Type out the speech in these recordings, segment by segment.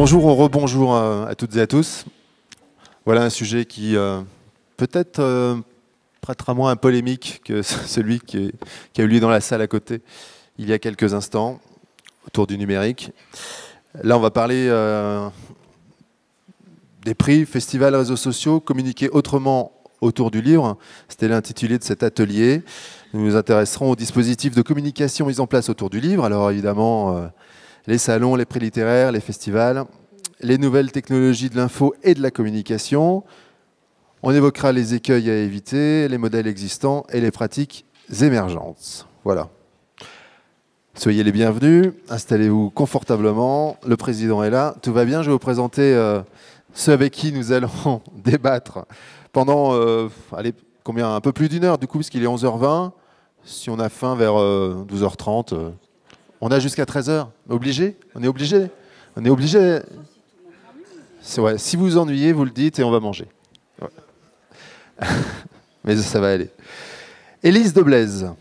Bonjour ou rebonjour à toutes et à tous. Voilà un sujet qui peut-être prêtera moins à polémique que celui qui a eu lieu dans la salle à côté il y a quelques instants, autour du numérique. Là, on va parler des prix, festivals, réseaux sociaux, communiquer autrement autour du livre. C'était l'intitulé de cet atelier. Nous nous intéresserons aux dispositifs de communication mis en place autour du livre. Alors évidemment, les salons, les prix littéraires, les festivals, les nouvelles technologies de l'info et de la communication. On évoquera les écueils à éviter, les modèles existants et les pratiques émergentes. Voilà. Soyez les bienvenus, installez-vous confortablement. Le président est là, tout va bien. Je vais vous présenter ceux avec qui nous allons débattre pendant allez, combien, un peu plus d'une heure du coup, parce qu'il est 11h20. Si on a faim vers 12h30, on a jusqu'à 13h. Obligé ? On est obligé ? On est obligé. Ouais. Si vous vous ennuyez, vous le dites et on va manger. Ouais. Mais ça va aller. Élise de Blaise.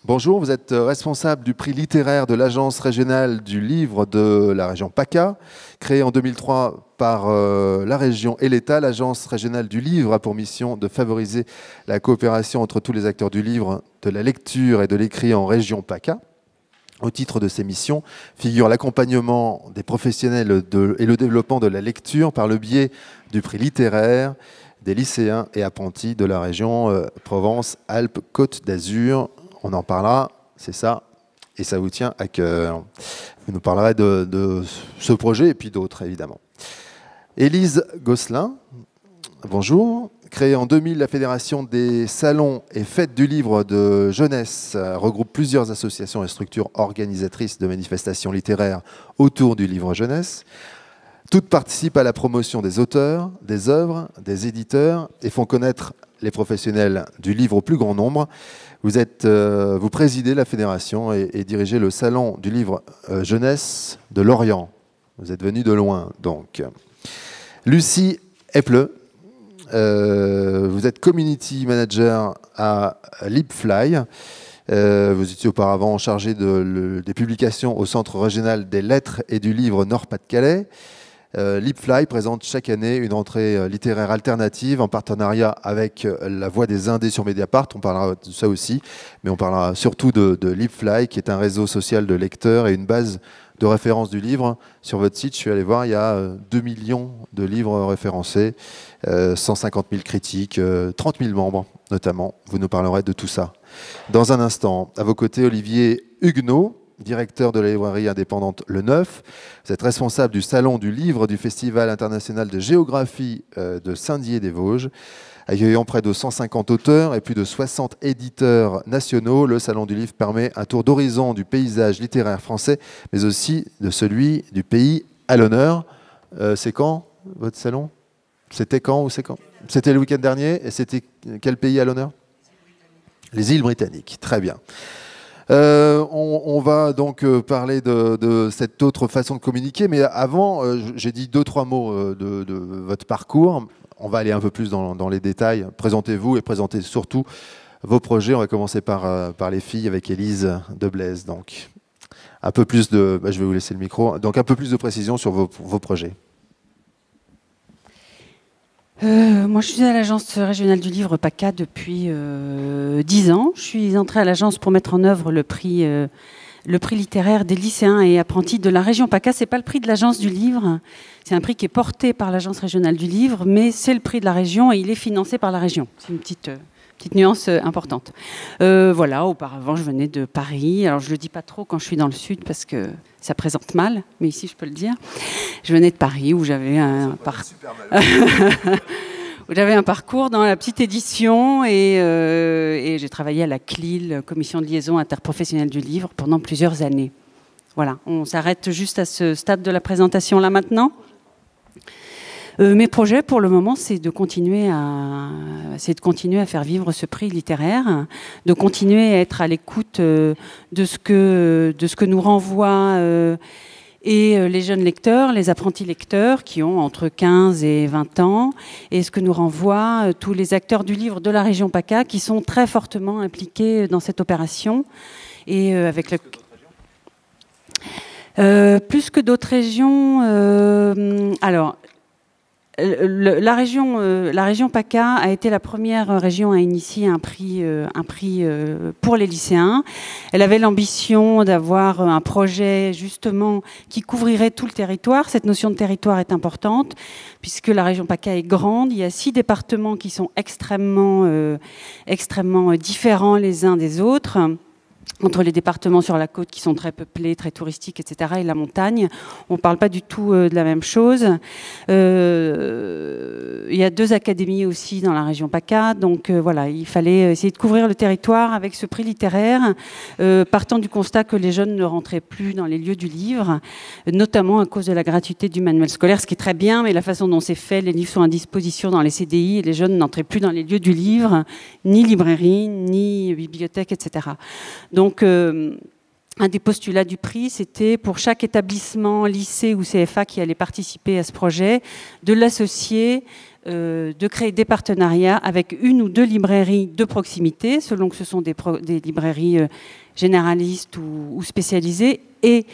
Bonjour, vous êtes responsable du prix littéraire de l'Agence régionale du livre de la région PACA. Créée en 2003 par la région et l'État, l'Agence régionale du livre a pour mission de favoriser la coopération entre tous les acteurs du livre, de la lecture et de l'écrit en région PACA. Au titre de ces missions figure l'accompagnement des professionnels et le développement de la lecture par le biais du prix littéraire des lycéens et apprentis de la région Provence-Alpes-Côte d'Azur. On en parlera, c'est ça, et ça vous tient à cœur. Vous nous parlerez de ce projet et puis d'autres, évidemment. Élise Gosselin, bonjour. Créée en 2000, la Fédération des salons et fêtes du livre de jeunesse regroupe plusieurs associations et structures organisatrices de manifestations littéraires autour du livre jeunesse. Toutes participent à la promotion des auteurs, des œuvres, des éditeurs et font connaître les professionnels du livre au plus grand nombre. Vous présidez la fédération et dirigez le salon du livre jeunesse de Lorient. Vous êtes venu de loin, donc. Lucie Eple, vous êtes community manager à Libfly. Vous étiez auparavant chargé des publications au Centre régional des lettres et du livre Nord-Pas-de-Calais. Libfly présente chaque année une rentrée littéraire alternative en partenariat avec La Voix des Indés sur Mediapart. On parlera de ça aussi, mais on parlera surtout de Libfly, qui est un réseau social de lecteurs et une base de référence du livre. Sur votre site, je suis allé voir, il y a 2 millions de livres référencés, 150 000 critiques, 30 000 membres notamment. Vous nous parlerez de tout ça. Dans un instant, à vos côtés, Olivier Huguenot, directeur de la librairie indépendante Le Neuf. Vous êtes responsable du Salon du Livre du Festival international de géographie de Saint-Dié-des-Vosges. Accueillant près de 150 auteurs et plus de 60 éditeurs nationaux, le Salon du Livre permet un tour d'horizon du paysage littéraire français, mais aussi de celui du pays à l'honneur. C'est quand, votre salon ? C'était quand ou c'est quand ? C'était le week-end dernier. Et c'était quel pays à l'honneur ? Les îles Britanniques. Très bien. On va donc parler de cette autre façon de communiquer, mais avant, j'ai dit 2-3 mots de votre parcours. On va aller un peu plus dans les détails. Présentez-vous et présentez surtout vos projets. On va commencer par les filles avec Élise de Blaise. Donc, un peu plus de... je vais vous laisser le micro. Donc, un peu plus de précision sur vos projets. Moi, je suis à l'Agence régionale du livre PACA depuis 10 ans. Je suis entrée à l'agence pour mettre en œuvre le prix littéraire des lycéens et apprentis de la région PACA. C'est pas le prix de l'Agence du livre, c'est un prix qui est porté par l'Agence régionale du livre, mais c'est le prix de la région et il est financé par la région. C'est une petite nuance importante. Voilà, auparavant, je venais de Paris. Alors, je le dis pas trop quand je suis dans le sud parce que ça présente mal, mais ici, je peux le dire. Je venais de Paris où j'avais un parcours dans la petite édition et j'ai travaillé à la CLIL, Commission de liaison interprofessionnelle du livre, pendant plusieurs années. Voilà, on s'arrête juste à ce stade de la présentation là maintenant. Mes projets pour le moment, c'est de continuer à faire vivre ce prix littéraire, de continuer à être à l'écoute de ce que nous renvoient les jeunes lecteurs, les apprentis lecteurs qui ont entre 15 et 20 ans, et ce que nous renvoient tous les acteurs du livre de la région PACA qui sont très fortement impliqués dans cette opération. Et avec le... Plus que d'autres régions, alors la région PACA a été la première région à initier un prix pour les lycéens. Elle avait l'ambition d'avoir un projet justement qui couvrirait tout le territoire. Cette notion de territoire est importante puisque la région PACA est grande. Il y a 6 départements qui sont extrêmement différents les uns des autres. Entre les départements sur la côte qui sont très peuplés, très touristiques, etc., et la montagne, on ne parle pas du tout de la même chose. Il y a 2 académies aussi dans la région PACA, donc voilà, il fallait essayer de couvrir le territoire avec ce prix littéraire, partant du constat que les jeunes ne rentraient plus dans les lieux du livre, notamment à cause de la gratuité du manuel scolaire, ce qui est très bien, mais la façon dont c'est fait, les livres sont à disposition dans les CDI, et les jeunes n'entraient plus dans les lieux du livre, ni librairie, ni bibliothèque, etc. Donc, un des postulats du prix, c'était pour chaque établissement, lycée ou CFA qui allait participer à ce projet, de l'associer, de créer des partenariats avec 1 ou 2 librairies de proximité, selon que ce sont des librairies généralistes ou spécialisées, et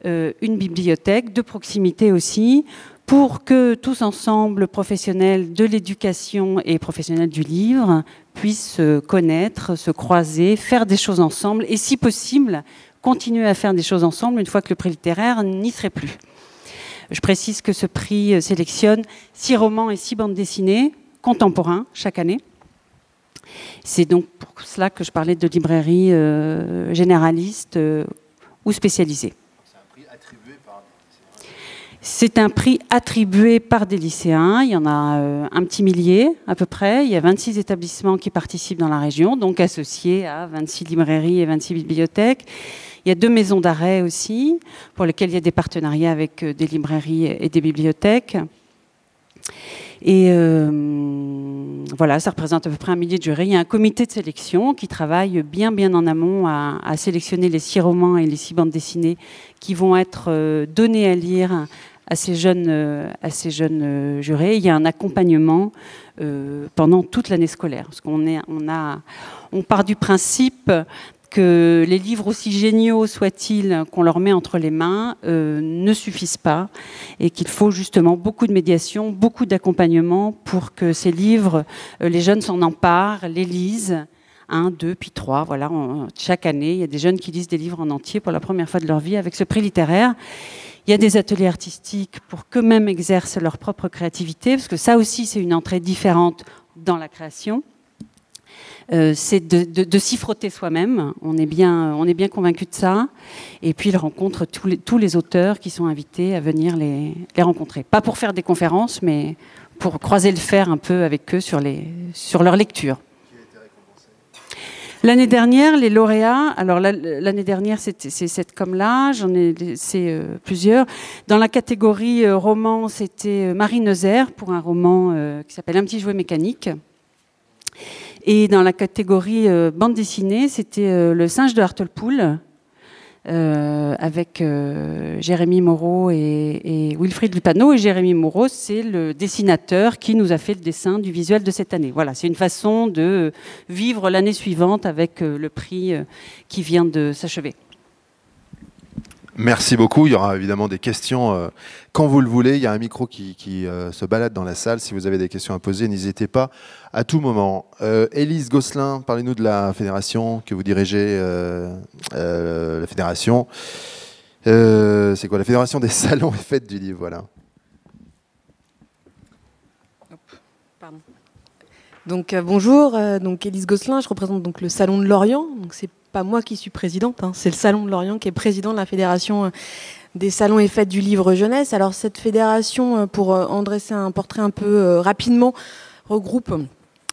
une bibliothèque de proximité aussi, pour que tous ensemble, professionnels de l'éducation et professionnels du livre, puissent se connaître, se croiser, faire des choses ensemble et, si possible, continuer à faire des choses ensemble une fois que le prix littéraire n'y serait plus. Je précise que ce prix sélectionne 6 romans et 6 bandes dessinées contemporains chaque année. C'est donc pour cela que je parlais de librairies généralistes ou spécialisées. C'est un prix attribué par des lycéens. Il y en a un petit millier à peu près. Il y a 26 établissements qui participent dans la région, donc associés à 26 librairies et 26 bibliothèques. Il y a 2 maisons d'arrêt aussi, pour lesquelles il y a des partenariats avec des librairies et des bibliothèques. Et voilà, ça représente à peu près un millier de jurys. Il y a un comité de sélection qui travaille bien en amont à sélectionner les 6 romans et les 6 bandes dessinées qui vont être donnés à lire à ces jeunes jurés. Il y a un accompagnement pendant toute l'année scolaire, parce on part du principe que les livres, aussi géniaux soient-ils, qu'on leur met entre les mains, ne suffisent pas, et qu'il faut justement beaucoup de médiation, beaucoup d'accompagnement pour que ces livres, les jeunes s'en emparent, les lisent, 1, 2, puis 3. Voilà, chaque année, il y a des jeunes qui lisent des livres en entier pour la première fois de leur vie avec ce prix littéraire. Il y a des ateliers artistiques pour qu'eux-mêmes exercent leur propre créativité, parce que ça aussi, c'est une entrée différente dans la création. C'est de s'y frotter soi-même. On est bien convaincu de ça. Et puis, ils rencontrent tous les auteurs qui sont invités à venir les rencontrer. Pas pour faire des conférences, mais pour croiser le fer un peu avec eux sur leur lecture. L'année dernière, les lauréats, alors l'année dernière, c'est cette comme-là, j'en ai laissé plusieurs. Dans la catégorie roman, c'était Marie Neuser pour un roman qui s'appelle Un petit jouet mécanique. Et dans la catégorie bande dessinée, c'était Le singe de Hartlepool, avec Jérémy Moreau et Wilfried Lupano. Et Jérémy Moreau, c'est le dessinateur qui nous a fait le dessin du visuel de cette année. Voilà, c'est une façon de vivre l'année suivante avec le prix qui vient de s'achever. Merci beaucoup. Il y aura évidemment des questions quand vous le voulez. Il y a un micro qui se balade dans la salle. Si vous avez des questions à poser, n'hésitez pas à tout moment. Élise Gosselin, parlez-nous de la fédération que vous dirigez. La fédération, c'est quoi? La fédération des salons et fêtes du livre, voilà. Pardon. Donc bonjour, donc Élise Gosselin, je représente donc le Salon de Lorient. Donc c'est pas moi qui suis présidente, hein, c'est le Salon de Lorient qui est président de la fédération des salons et fêtes du livre jeunesse. Alors cette fédération, pour en dresser un portrait un peu rapidement, regroupe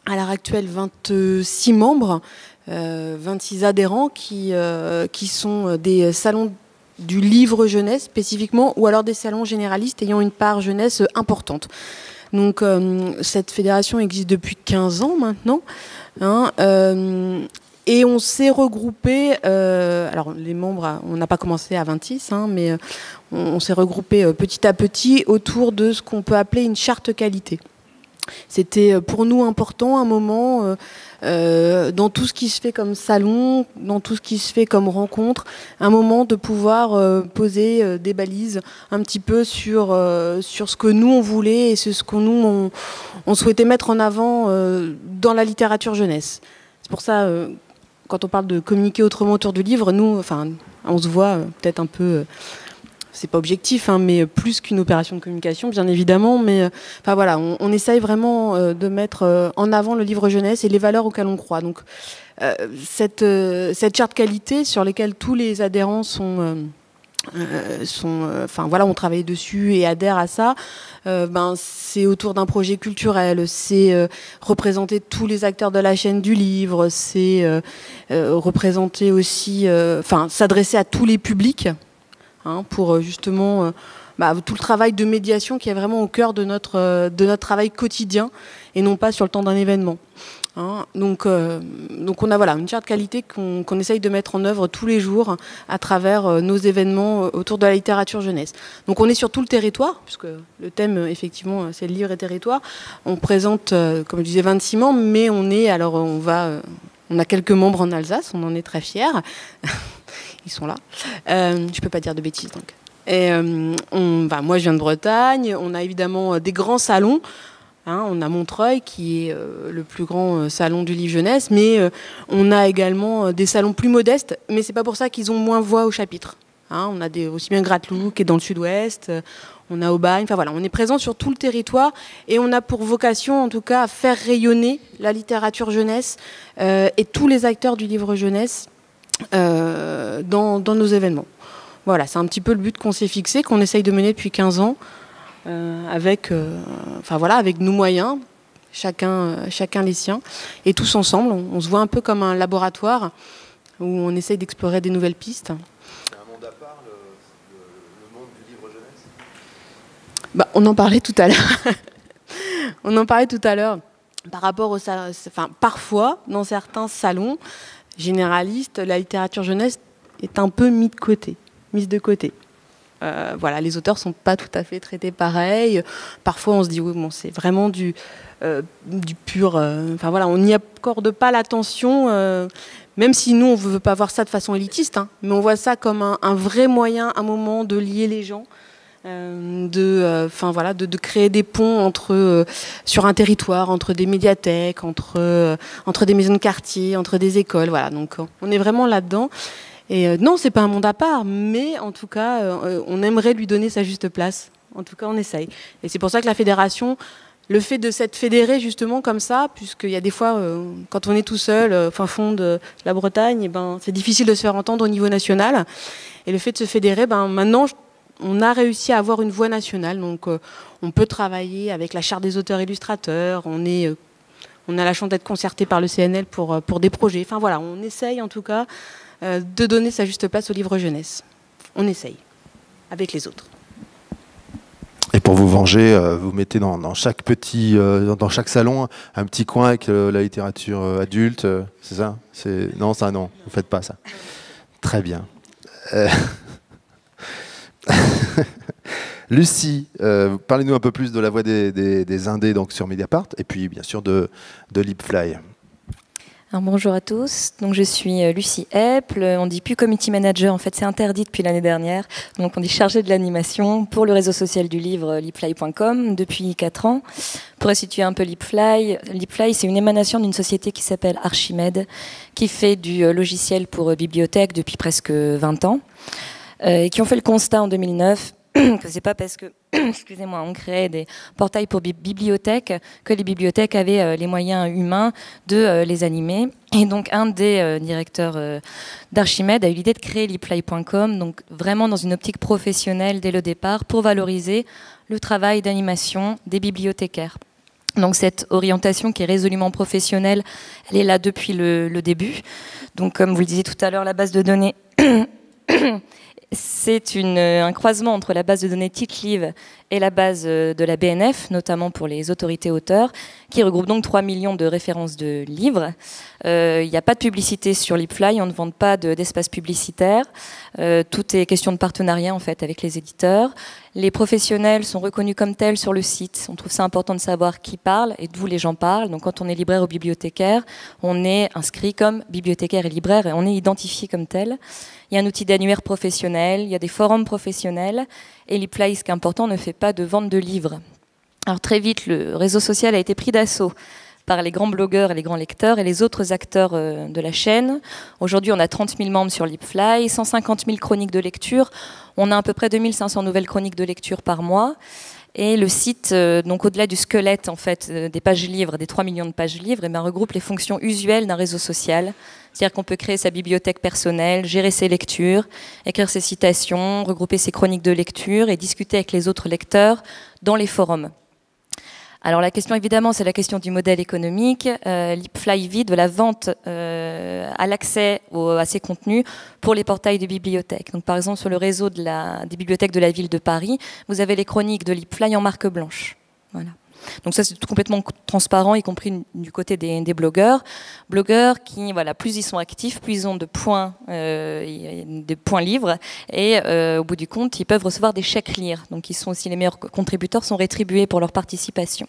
à l'heure actuelle 26 membres, 26 adhérents qui sont des salons du livre jeunesse spécifiquement, ou alors des salons généralistes ayant une part jeunesse importante. Donc cette fédération existe depuis 15 ans maintenant, hein, et on s'est regroupé, alors les membres, on n'a pas commencé à 26, hein, mais on s'est regroupé petit à petit autour de ce qu'on peut appeler une charte qualité. C'était pour nous important, un moment, dans tout ce qui se fait comme salon, dans tout ce qui se fait comme rencontre, un moment de pouvoir poser des balises un petit peu sur ce que nous on voulait et ce que nous on souhaitait mettre en avant dans la littérature jeunesse. C'est pour ça, quand on parle de communiquer autrement autour du livre, nous, enfin, on se voit peut-être un peu... c'est pas objectif, hein, mais plus qu'une opération de communication, bien évidemment. Mais enfin voilà, on essaye vraiment de mettre en avant le livre jeunesse et les valeurs auxquelles on croit. Donc cette charte qualité sur laquelle tous les adhérents enfin voilà, on travaille dessus et adhèrent à ça. C'est autour d'un projet culturel, c'est représenter tous les acteurs de la chaîne du livre, c'est représenter aussi, enfin s'adresser à tous les publics. Pour justement tout le travail de médiation qui est vraiment au cœur de notre travail quotidien et non pas sur le temps d'un événement. Donc on a voilà, une charte qualité qu'on essaye de mettre en œuvre tous les jours à travers nos événements autour de la littérature jeunesse. Donc on est sur tout le territoire, puisque le thème effectivement c'est le livre et territoire. On présente, comme je disais, 26 membres, mais on a quelques membres en Alsace, on en est très fiers. Ils sont là. Je peux pas dire de bêtises donc. Et moi je viens de Bretagne. On a évidemment des grands salons. On a Montreuil qui est le plus grand salon du livre jeunesse, mais on a également des salons plus modestes. Mais c'est pas pour ça qu'ils ont moins voix au chapitre. On a aussi bien Grattelou qui est dans le sud-ouest. On a Aubagne. Enfin voilà, on est présent sur tout le territoire et on a pour vocation en tout cas à faire rayonner la littérature jeunesse et tous les acteurs du livre jeunesse. Dans nos événements. Voilà, c'est un petit peu le but qu'on s'est fixé, qu'on essaye de mener depuis 15 ans, avec nos moyens, chacun les siens, et tous ensemble, on se voit un peu comme un laboratoire où on essaye d'explorer des nouvelles pistes. C'est un monde à part, le monde du livre jeunesse ? On en parlait tout à l'heure. Par rapport au parfois, dans certains salons généralistes, la littérature jeunesse est un peu mise de côté. Voilà, les auteurs sont pas tout à fait traités pareil. Parfois, on se dit oui, bon, c'est vraiment du pur. On n'y accorde pas l'attention, même si nous on veut pas voir ça de façon élitiste, mais on voit ça comme un vrai moyen, un moment de lier les gens. De créer des ponts sur un territoire, entre des médiathèques, entre des maisons de quartier, entre des écoles. Voilà, donc on est vraiment là-dedans. Et non, c'est pas un monde à part, mais en tout cas, on aimerait lui donner sa juste place. En tout cas, on essaye. Et c'est pour ça que la fédération, le fait de s'être fédéré justement comme ça, puisqu'il y a des fois, quand on est tout seul, fin fond de la Bretagne, c'est difficile de se faire entendre au niveau national. Et le fait de se fédérer, maintenant, on a réussi à avoir une voix nationale, donc on peut travailler avec la charte des auteurs-illustrateurs, on a la chance d'être concerté par le CNL pour des projets. Enfin voilà, on essaye en tout cas de donner sa juste place au livre jeunesse. On essaye, avec les autres. Et pour vous venger, vous mettez dans chaque salon un petit coin avec la littérature adulte, c'est ça ? Non, ça non, vous faites pas ça. Très bien. Lucie, parlez-nous un peu plus de la voix des indés donc sur Mediapart et puis bien sûr de Lipfly. Alors, bonjour à tous, donc je suis Lucie Eppel, on dit plus community manager, en fait c'est interdit depuis l'année dernière, donc on dit chargée de l'animation pour le réseau social du livre lipfly.com depuis 4 ans. Pour situer un peu Lipfly c'est une émanation d'une société qui s'appelle Archimède, qui fait du logiciel pour bibliothèque depuis presque 20 ans, et qui ont fait le constat en 2009 que c'est pas parce que, excusez-moi, on créait des portails pour bibliothèques que les bibliothèques avaient les moyens humains de les animer. Et donc, un des directeurs d'Archimède a eu l'idée de créer lipfly.com, donc vraiment dans une optique professionnelle dès le départ, pour valoriser le travail d'animation des bibliothécaires. Donc cette orientation qui est résolument professionnelle, elle est là depuis le début. Donc comme vous le disiez tout à l'heure, la base de données... C'est un croisement entre la base de données TitLive est la base de la BNF, notamment pour les autorités auteurs, qui regroupe donc 3 millions de références de livres. Il n'y a pas de publicité sur Lipfly, on ne vend pas d'espace publicitaire. Tout est question de partenariat en fait avec les éditeurs. Les professionnels sont reconnus comme tels sur le site. On trouve ça important de savoir qui parle et d'où les gens parlent. Donc quand on est libraire ou bibliothécaire, on est inscrit comme bibliothécaire et libraire et on est identifié comme tel. Il y a un outil d'annuaire professionnel, il y a des forums professionnels et Lipfly, ce qui est important, ne fait pas de vente de livres. Alors très vite, le réseau social a été pris d'assaut par les grands blogueurs et les grands lecteurs et les autres acteurs de la chaîne. Aujourd'hui, on a 30 000 membres sur Lipfly, 150 000 chroniques de lecture. On a à peu près 2500 nouvelles chroniques de lecture par mois. Et le site, donc au-delà du squelette en fait, des pages livres, des 3 millions de pages livres, eh bien, regroupe les fonctions usuelles d'un réseau social. C'est-à-dire qu'on peut créer sa bibliothèque personnelle, gérer ses lectures, écrire ses citations, regrouper ses chroniques de lecture et discuter avec les autres lecteurs dans les forums. Alors la question évidemment c'est la question du modèle économique. Lipfly vit de la vente à l'accès à ces contenus pour les portails de bibliothèques. Donc par exemple sur le réseau des bibliothèques de la ville de Paris, vous avez les chroniques de Lipfly en marque blanche. Voilà. Donc ça c'est complètement transparent, y compris du côté des blogueurs. Blogueurs qui, voilà, plus ils sont actifs, plus ils ont de points livres, et au bout du compte, ils peuvent recevoir des chèques lire. Donc ils sont aussi les meilleurs contributeurs, sont rétribués pour leur participation.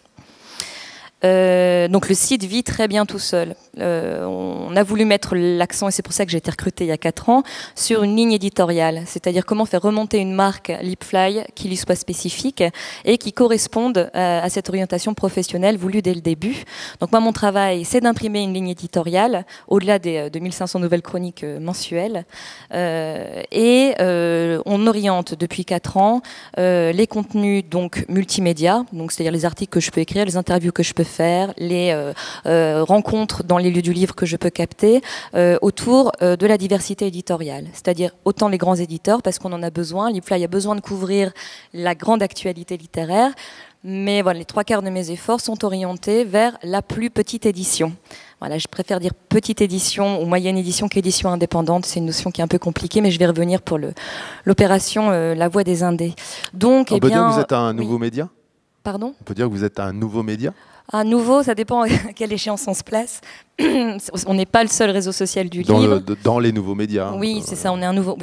Donc le site vit très bien tout seul. On a voulu mettre l'accent, et c'est pour ça que j'ai été recrutée il y a 4 ans, sur une ligne éditoriale, c'est-à-dire comment faire remonter une marque Lipfly qui lui soit spécifique et qui corresponde à cette orientation professionnelle voulue dès le début. Donc moi mon travail c'est d'imprimer une ligne éditoriale au-delà des 2500 nouvelles chroniques mensuelles et on oriente depuis 4 ans les contenus donc multimédia, donc c'est-à-dire les articles que je peux écrire, les interviews que je peux faire, les rencontres dans les lieux du livre que je peux capter autour de la diversité éditoriale, c'est-à-dire autant les grands éditeurs parce qu'on en a besoin. Lipfly a besoin de couvrir la grande actualité littéraire, mais voilà, les 3/4 de mes efforts sont orientés vers la plus petite édition. Voilà, je préfère dire petite édition ou moyenne édition qu'édition indépendante. C'est une notion qui est un peu compliquée, mais je vais revenir pour l'opération La Voix des Indés. Donc, on peut dire que vous êtes un nouveau média ? Pardon ? On peut dire que vous êtes un nouveau média ? À nouveau, ça dépend à quelle échéance on se place. On n'est pas le seul réseau social du livre. Dans les nouveaux médias. Oui, c'est ça. On est un nouveau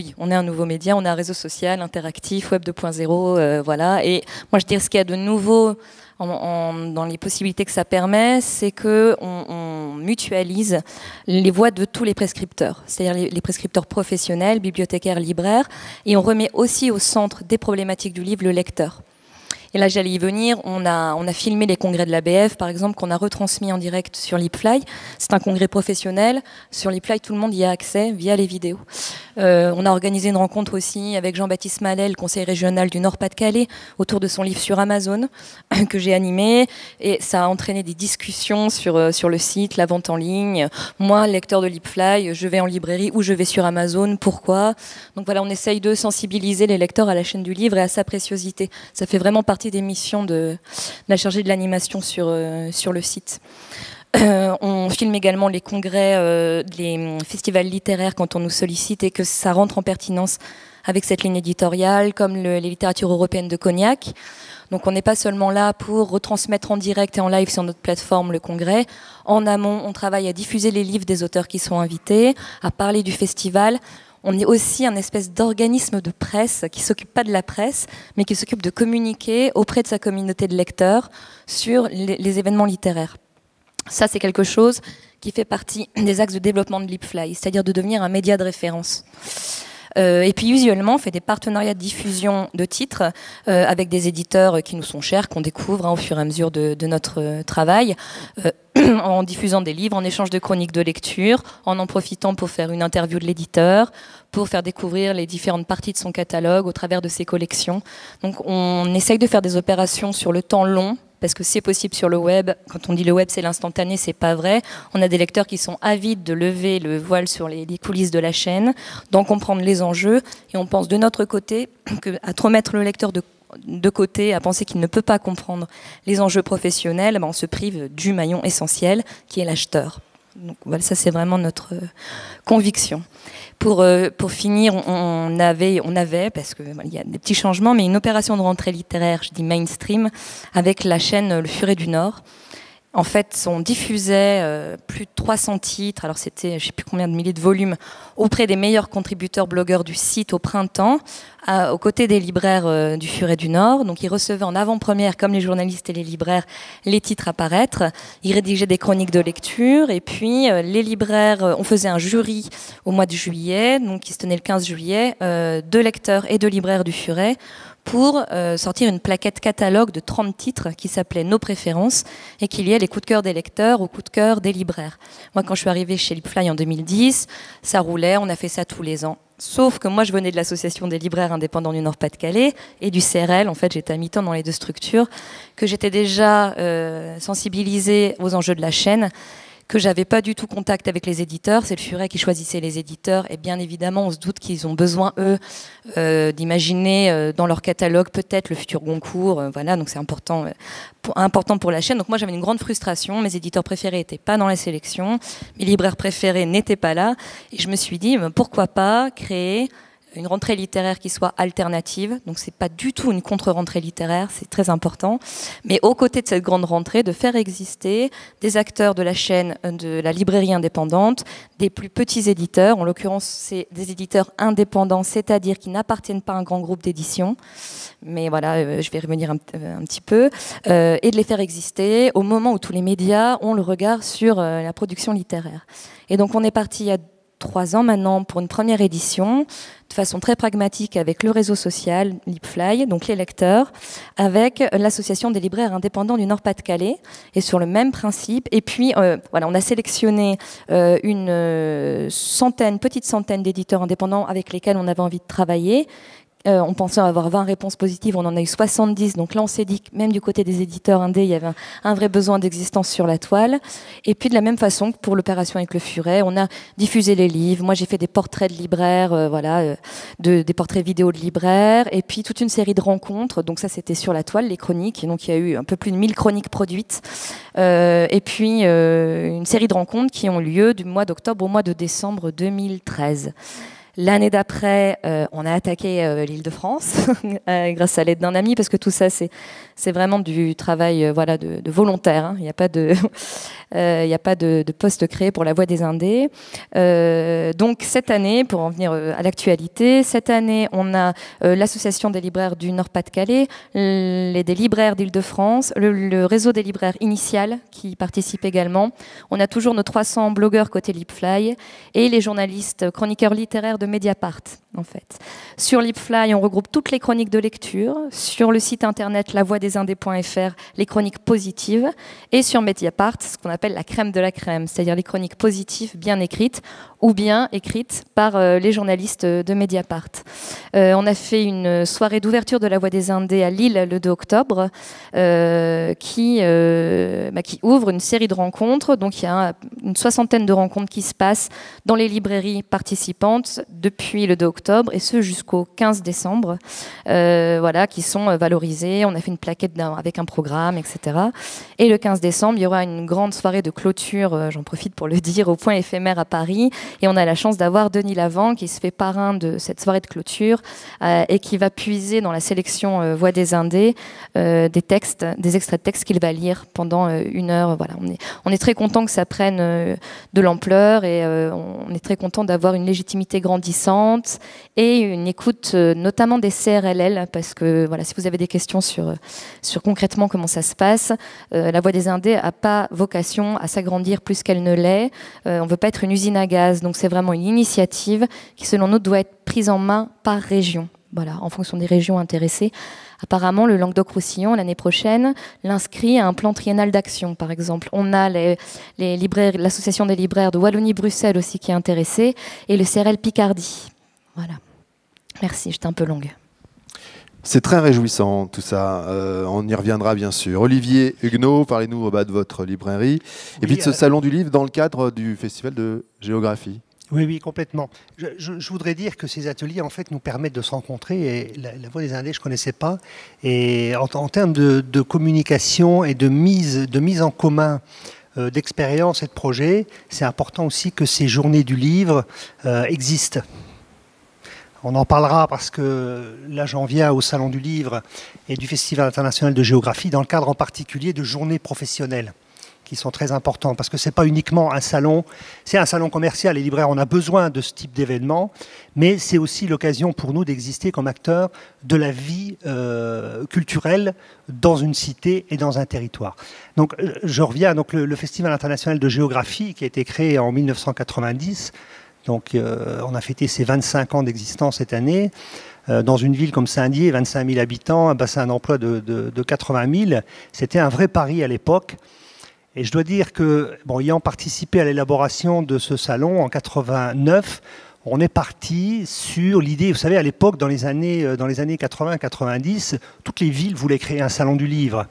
média. On est un réseau social interactif, web 2.0, voilà. Et moi, je dirais ce qu'il y a de nouveau dans les possibilités que ça permet, c'est que on mutualise les voix de tous les prescripteurs, c'est-à-dire les prescripteurs professionnels, bibliothécaires, libraires, et on remet aussi au centre des problématiques du livre le lecteur. Et là, j'allais y venir. On a filmé les congrès de l'ABF, par exemple, qu'on a retransmis en direct sur Lipfly. C'est un congrès professionnel. Sur Lipfly, tout le monde y a accès via les vidéos. On a organisé une rencontre aussi avec Jean-Baptiste Mallet, conseiller régional du Nord-Pas-de-Calais, autour de son livre sur Amazon, que j'ai animé. Et ça a entraîné des discussions sur le site, la vente en ligne. Moi, lecteur de Lipfly, je vais en librairie ou je vais sur Amazon. Pourquoi ? Donc voilà, on essaye de sensibiliser les lecteurs à la chaîne du livre et à sa préciosité. Ça fait vraiment partie des missions de la chargée de l'animation sur le site. On filme également les congrès, les festivals littéraires quand on nous sollicite et que ça rentre en pertinence avec cette ligne éditoriale, comme les littératures européennes de Cognac. Donc on n'est pas seulement là pour retransmettre en direct et en live sur notre plateforme le congrès. En amont, on travaille à diffuser les livres des auteurs qui sont invités, à parler du festival. On est aussi un espèce d'organisme de presse qui ne s'occupe pas de la presse, mais qui s'occupe de communiquer auprès de sa communauté de lecteurs sur les événements littéraires. Ça, c'est quelque chose qui fait partie des axes de développement de Lipfly, c'est-à-dire de devenir un média de référence. Et puis usuellement, on fait des partenariats de diffusion de titres avec des éditeurs qui nous sont chers, qu'on découvre au fur et à mesure de notre travail, en diffusant des livres, en échange de chroniques de lecture, en profitant pour faire une interview de l'éditeur, pour faire découvrir les différentes parties de son catalogue au travers de ses collections. Donc on essaye de faire des opérations sur le temps long, parce que c'est possible sur le web. Quand on dit le web, c'est l'instantané, c'est pas vrai. On a des lecteurs qui sont avides de lever le voile sur les coulisses de la chaîne, d'en comprendre les enjeux, et on pense de notre côté qu'à trop mettre le lecteur de côté, à penser qu'il ne peut pas comprendre les enjeux professionnels, on se prive du maillon essentiel, qui est l'acheteur. Donc voilà, ça c'est vraiment notre conviction. Pour finir, on avait, parce qu'il y a des petits changements, mais une opération de rentrée littéraire, je dis mainstream, avec la chaîne Le Furet du Nord. En fait, on diffusait plus de 300 titres, alors c'était je ne sais plus combien de milliers de volumes, auprès des meilleurs contributeurs blogueurs du site au printemps, aux côtés des libraires du Furet du Nord. Donc ils recevaient en avant-première, comme les journalistes et les libraires, les titres à paraître. Ils rédigeaient des chroniques de lecture, et puis les libraires, on faisait un jury au mois de juillet, donc qui se tenait le 15 juillet, de lecteurs et de libraires du Furet, pour sortir une plaquette catalogue de 30 titres qui s'appelait Nos préférences et qui liait les coups de cœur des lecteurs aux coups de cœur des libraires. Moi, quand je suis arrivée chez Lipfly en 2010, ça roulait, on a fait ça tous les ans. Sauf que moi, je venais de l'association des libraires indépendants du Nord-Pas-de-Calais et du CRL. En fait, j'étais à mi-temps dans les deux structures, que j'étais déjà sensibilisée aux enjeux de la chaîne, que j'avais pas du tout contact avec les éditeurs. C'est le Furet qui choisissait les éditeurs, et bien évidemment on se doute qu'ils ont besoin eux d'imaginer dans leur catalogue peut-être le futur Goncourt, voilà, donc c'est important pour la chaîne. Donc moi j'avais une grande frustration, mes éditeurs préférés n'étaient pas dans la sélection, mes libraires préférés n'étaient pas là, et je me suis dit pourquoi pas créer une rentrée littéraire qui soit alternative. Donc c'est pas du tout une contre-rentrée littéraire, c'est très important. Mais aux côtés de cette grande rentrée, de faire exister des acteurs de la chaîne de la librairie indépendante, des plus petits éditeurs, en l'occurrence c'est des éditeurs indépendants, c'est-à-dire qui n'appartiennent pas à un grand groupe d'édition. Mais voilà, je vais revenir un petit peu, et de les faire exister au moment où tous les médias ont le regard sur la production littéraire. Et donc on est parti il y a 3 ans maintenant pour une première édition, de façon très pragmatique avec le réseau social Lipfly, donc les lecteurs, avec l'association des libraires indépendants du Nord-Pas-de-Calais, et sur le même principe. Et puis voilà, on a sélectionné une petite centaine d'éditeurs indépendants avec lesquels on avait envie de travailler. On pensait avoir 20 réponses positives, on en a eu 70. Donc là, on s'est dit que même du côté des éditeurs indés, il y avait un vrai besoin d'existence sur la toile. Et puis de la même façon que pour l'opération avec le Furet, on a diffusé les livres. Moi, j'ai fait des portraits de libraires, des portraits vidéo de libraires, et puis toute une série de rencontres. Donc ça, c'était sur la toile, les chroniques. Et donc il y a eu un peu plus de 1000 chroniques produites. Et puis une série de rencontres qui ont lieu du mois d'octobre au mois de décembre 2013. L'année d'après, on a attaqué l'Île-de-France grâce à l'aide d'un ami, parce que tout ça, c'est vraiment du travail de volontaire. Hein. Il n'y a pas de poste créé pour la Voix des Indés. Donc cette année, pour en venir à l'actualité, cette année, on a l'association des libraires du Nord-Pas-de-Calais, des libraires d'Île-de-France, le réseau des libraires Initial qui participe également. On a toujours nos 300 blogueurs côté Lipfly et les journalistes chroniqueurs littéraires de Mediapart, en fait. Sur Lipfly, on regroupe toutes les chroniques de lecture. Sur le site internet lavoixdesindés.fr, les chroniques positives. Et sur Mediapart, ce qu'on appelle la crème de la crème, c'est-à-dire les chroniques positives bien écrites ou bien écrites par les journalistes de Mediapart. On a fait une soirée d'ouverture de la Voix des Indés à Lille le 2 octobre qui ouvre une série de rencontres. Donc il y a une 60aine de rencontres qui se passent dans les librairies participantes depuis le 2 octobre et ce jusqu'au 15 décembre, qui sont valorisées. On a fait une plaquette avec un programme, etc. Et le 15 décembre, il y aura une grande soirée de clôture, j'en profite pour le dire, au Point éphémère à Paris. Et on a la chance d'avoir Denis Lavant qui se fait parrain de cette soirée de clôture et qui va puiser dans la sélection Voix des Indés des textes, des extraits de textes qu'il va lire pendant 1 heure. Voilà, on est très content que ça prenne de l'ampleur et on est très content d'avoir une légitimité grandissante et une écoute notamment des CRLL, parce que voilà, si vous avez des questions sur concrètement comment ça se passe, la Voix des Indés n'a pas vocation à s'agrandir plus qu'elle ne l'est. On ne veut pas être une usine à gaz, donc c'est vraiment une initiative qui, selon nous, doit être prise en main par région, voilà, en fonction des régions intéressées. Apparemment, le Languedoc-Roussillon, l'année prochaine, l'inscrit à un plan triennal d'action, par exemple. On a l'association des libraires de Wallonie-Bruxelles aussi qui est intéressée, et le CRL Picardie. Voilà. Merci, j'étais un peu longue. C'est très réjouissant tout ça, on y reviendra bien sûr. Olivier Huguenot, parlez-nous de votre librairie et puis de ce salon du livre dans le cadre du festival de géographie. Oui, complètement. Je voudrais dire que ces ateliers, en fait, nous permettent de se rencontrer. Et la Voix des Indés, je ne connaissais pas. Et en termes de communication et de mise en commun d'expériences et de projets, c'est important aussi que ces journées du livre existent. On en parlera parce que là j'en viens au Salon du Livre et du Festival international de géographie dans le cadre en particulier de journées professionnelles qui sont très importants parce que ce n'est pas uniquement un salon, c'est un salon commercial, les libraires on a besoin de ce type d'événement, mais c'est aussi l'occasion pour nous d'exister comme acteurs de la vie culturelle dans une cité et dans un territoire. Donc je reviens, donc, le Festival international de géographie qui a été créé en 1990, donc on a fêté ses 25 ans d'existence cette année, dans une ville comme Saint-Dié, 25 000 habitants, un bassin d'emploi de 80 000, c'était un vrai pari à l'époque. Et je dois dire que, bon, ayant participé à l'élaboration de ce salon en 89, on est parti sur l'idée, vous savez, à l'époque, dans les années 80-90, toutes les villes voulaient créer un salon du livre.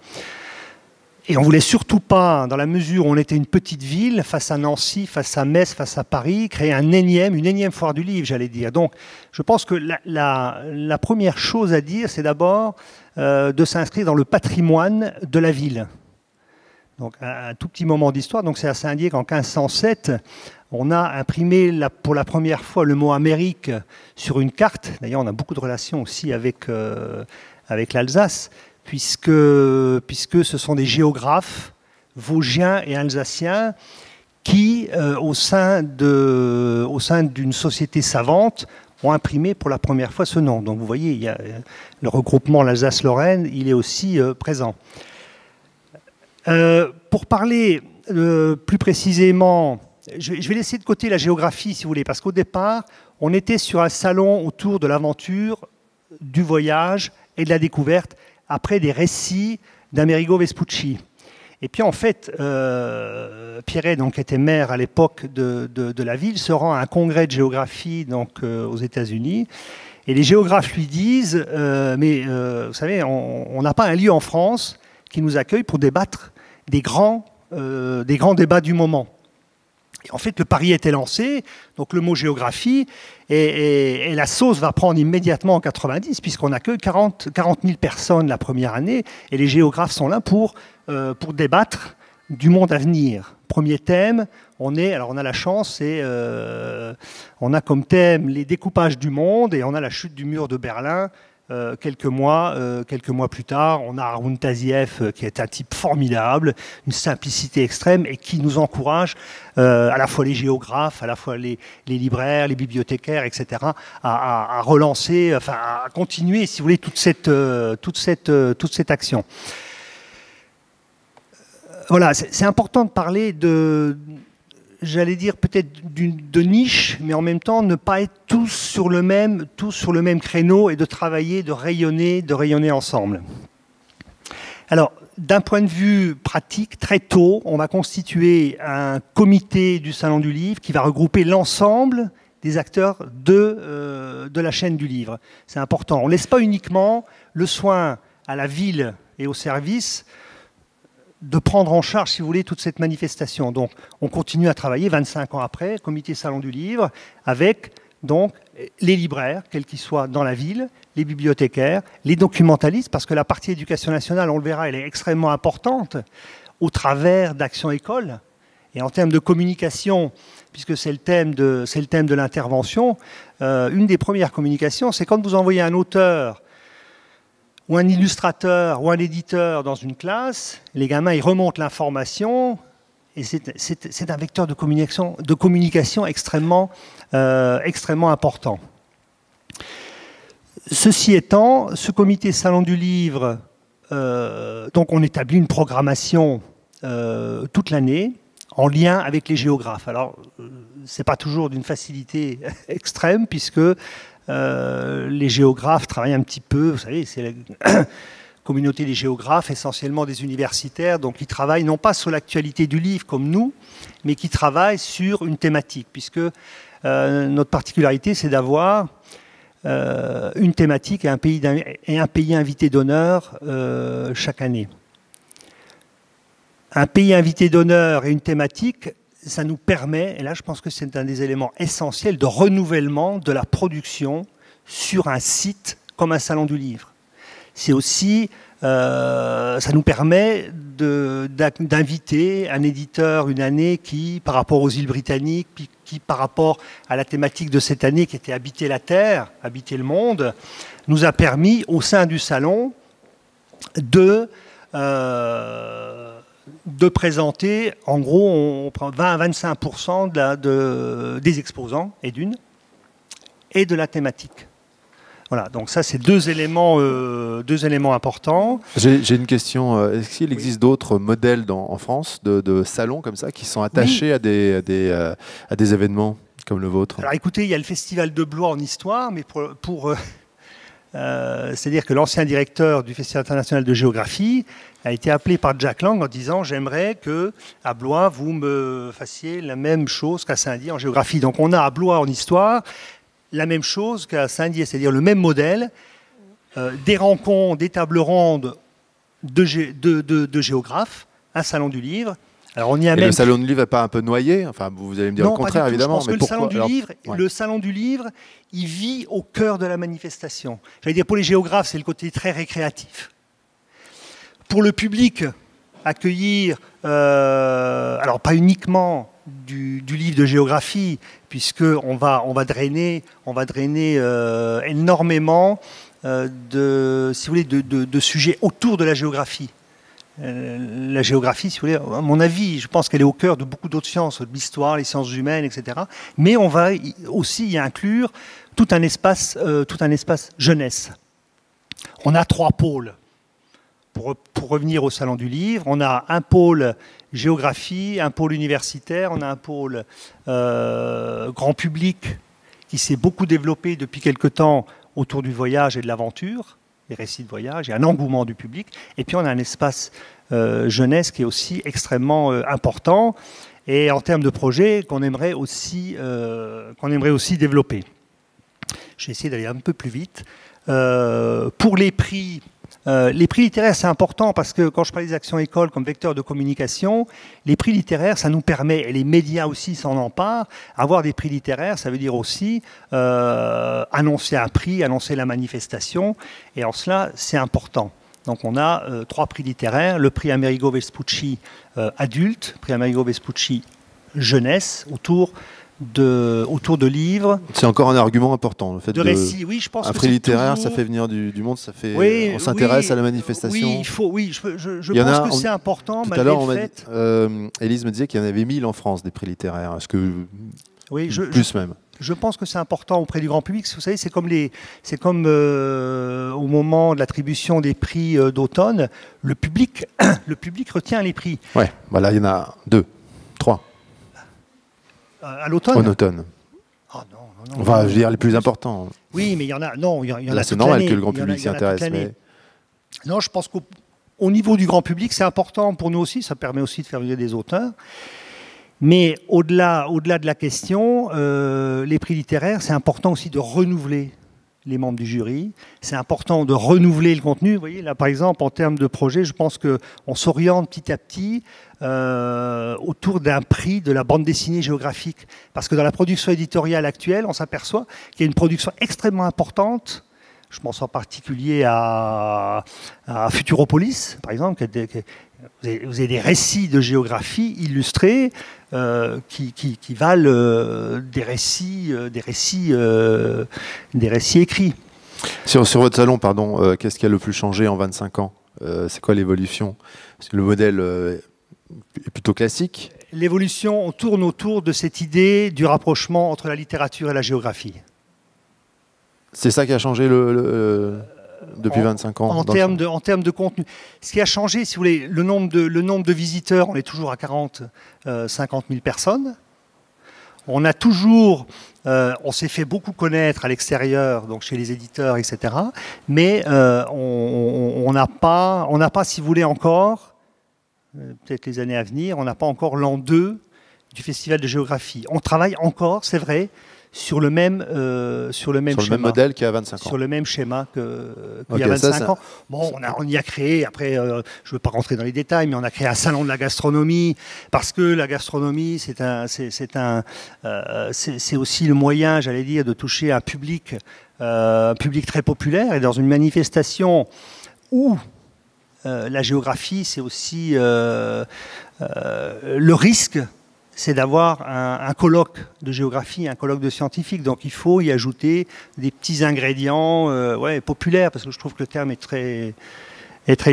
Et on ne voulait surtout pas, dans la mesure où on était une petite ville, face à Nancy, face à Metz, face à Paris, créer une énième foire du livre, j'allais dire. Donc, je pense que la première chose à dire, c'est d'abord de s'inscrire dans le patrimoine de la ville. Donc un tout petit moment d'histoire, donc c'est à Saint-Dié qu'en 1507, on a imprimé pour la première fois le mot Amérique sur une carte. D'ailleurs, on a beaucoup de relations aussi avec l'Alsace, puisque ce sont des géographes vosgiens et alsaciens qui, au sein d'une société savante, ont imprimé pour la première fois ce nom. Donc vous voyez, il y a le regroupement l'Alsace-Lorraine, il est aussi présent. Pour parler plus précisément, je vais laisser de côté la géographie, si vous voulez, parce qu'au départ, on était sur un salon autour de l'aventure, du voyage et de la découverte, après des récits d'Amerigo Vespucci. Et puis en fait, Pierret, donc, qui était maire à l'époque de la ville, se rend à un congrès de géographie donc, aux États-Unis. Et les géographes lui disent, vous savez, on n'a pas un lieu en France qui nous accueille pour débattre des grands débats du moment. Et en fait, le pari était lancé, donc le mot géographie, et la sauce va prendre immédiatement en 90, puisqu'on accueille 40 000 personnes la première année, et les géographes sont là pour débattre du monde à venir. Premier thème, on a la chance, on a comme thème les découpages du monde, et on a la chute du mur de Berlin. Quelques mois plus tard, on a Haroun Tazieff qui est un type formidable, une simplicité extrême et qui nous encourage, à la fois les géographes, à la fois les libraires, les bibliothécaires, etc., à relancer, enfin à continuer, si vous voulez, toute cette action. Voilà, c'est important de parler j'allais dire peut-être de niche, mais en même temps ne pas être tous sur le même créneau et de travailler, de rayonner ensemble. Alors, d'un point de vue pratique, très tôt, on va constituer un comité du Salon du Livre qui va regrouper l'ensemble des acteurs de la chaîne du livre. C'est important. On ne laisse pas uniquement le soin à la ville et aux services de prendre en charge, si vous voulez, toute cette manifestation. Donc, on continue à travailler 25 ans après, comité Salon du Livre, avec donc les libraires, quels qu'ils soient dans la ville, les bibliothécaires, les documentalistes, parce que la partie éducation nationale, on le verra, elle est extrêmement importante, au travers d'Action École. Et en termes de communication, puisque c'est le thème de l'intervention, une des premières communications, c'est quand vous envoyez un auteur ou un illustrateur ou un éditeur dans une classe, les gamins ils remontent l'information et c'est un vecteur de communication extrêmement important. Ceci étant, ce comité Salon du Livre, donc on établit une programmation toute l'année en lien avec les géographes. Alors, c'est pas toujours d'une facilité extrême puisque les géographes travaillent un petit peu, vous savez, c'est la communauté des géographes, essentiellement des universitaires, donc ils travaillent non pas sur l'actualité du livre comme nous, mais qui travaillent sur une thématique, puisque notre particularité, c'est d'avoir une thématique et un pays invité d'honneur chaque année. Un pays invité d'honneur et une thématique, ça nous permet, et là je pense que c'est un des éléments essentiels, de renouvellement de la production sur un site comme un salon du livre. C'est aussi ça nous permet d'inviter un éditeur une année qui, par rapport aux îles britanniques, qui par rapport à la thématique de cette année qui était habiter la Terre, habiter le monde, nous a permis au sein du salon de présenter, en gros, on prend 20 à 25% des exposants et de la thématique. Voilà, donc ça, c'est deux éléments importants. J'ai une question. Est-ce qu'il existe d'autres modèles en France de salons comme ça qui sont attachés à des événements comme le vôtre? Alors écoutez, il y a le Festival de Blois en histoire, mais c'est-à-dire que l'ancien directeur du Festival international de géographie a été appelé par Jack Lang en disant « J'aimerais qu'à Blois, vous me fassiez la même chose qu'à Saint-Dié en géographie ». Donc on a à Blois en histoire la même chose qu'à Saint-Dié, c'est-à-dire le même modèle, des rencontres, des tables rondes de géographes, un salon du livre. Alors on y a Et même... le salon du livre n'est pas un peu noyé? Enfin, vous allez me dire non, le contraire, évidemment. Je pense que le salon du livre, il vit au cœur de la manifestation. J'allais dire, pour les géographes, c'est le côté très récréatif. Pour le public, accueillir, alors pas uniquement du livre de géographie, puisqu'on va drainer énormément de sujets autour de la géographie. La géographie, si vous voulez, à mon avis, je pense qu'elle est au cœur de beaucoup d'autres sciences, de l'histoire, les sciences humaines, etc. Mais on va aussi y inclure tout un espace jeunesse. On a 3 pôles. Pour revenir au Salon du Livre, on a un pôle géographie, un pôle universitaire, on a un pôle grand public qui s'est beaucoup développé depuis quelque temps autour du voyage et de l'aventure, les récits de voyage, il y a un engouement du public, et puis on a un espace jeunesse qui est aussi extrêmement important, et en termes de projet qu'on aimerait aussi développer. Je vais essayer d'aller un peu plus vite. Pour les prix littéraires, c'est important parce que quand je parle des actions écoles comme vecteur de communication, les prix littéraires, ça nous permet, et les médias aussi s'en emparent, avoir des prix littéraires, ça veut dire aussi annoncer un prix, annoncer la manifestation, et en cela, c'est important. Donc on a 3 prix littéraires, le prix Amerigo Vespucci adulte, prix Amerigo Vespucci jeunesse, autour de livres. C'est encore un argument important, le fait de récits. Oui, je pense un que prix littéraire, toujours... ça fait venir du monde, ça fait. On s'intéresse à la manifestation. Oui, je pense que c'est important. Tout à l'heure, Élise me disait qu'il y en avait 1000 en France des prix littéraires. Est-ce que plus même? Je pense que c'est important auprès du grand public. Vous savez, c'est comme au moment de l'attribution des prix d'automne, le public retient les prix. Ouais, voilà, il y en a 2, 3. À l'automne. En automne. Oh, non, on va dire les plus importants. Oui, mais il y en a. Non, il y en a. Là, c'est normal que le grand public s'y intéresse. Mais... Non, je pense qu'au niveau du grand public, c'est important pour nous aussi. Ça permet aussi de faire venir des auteurs. Mais au-delà de la question, les prix littéraires, c'est important aussi de renouveler les membres du jury. C'est important de renouveler le contenu. Vous voyez, là, par exemple, en termes de projet, je pense qu'on s'oriente petit à petit autour d'un prix de la bande dessinée géographique. Parce que dans la production éditoriale actuelle, on s'aperçoit qu'il y a une production extrêmement importante. Je pense en particulier à Futuropolis, par exemple. Vous avez des récits de géographie illustrés qui valent des récits écrits. Sur votre salon, pardon, qu'est-ce qui a le plus changé en 25 ans? C'est quoi l'évolution? Le modèle est plutôt classique. L'évolution, on tourne autour de cette idée du rapprochement entre la littérature et la géographie. C'est ça qui a changé depuis 25 ans. En termes de contenu. Ce qui a changé, si vous voulez, le nombre de visiteurs, on est toujours à 50 000 personnes. On a toujours, on s'est fait beaucoup connaître à l'extérieur, donc chez les éditeurs, etc. Mais on n'a pas, si vous voulez, encore, peut-être les années à venir, on n'a pas encore l'an 2 du Festival de géographie. On travaille encore, c'est vrai, sur le même modèle qu'il y a 25 ans. Sur le même schéma qu'il y a 25 ans. Bon, on y a créé, après, je ne veux pas rentrer dans les détails, mais on a créé un salon de la gastronomie, parce que la gastronomie, c'est aussi le moyen, j'allais dire, de toucher un public très populaire, et dans une manifestation où la géographie, c'est aussi le risque, c'est d'avoir un colloque de géographie, un colloque de scientifiques. Donc il faut y ajouter des petits ingrédients populaires, parce que je trouve que le terme est très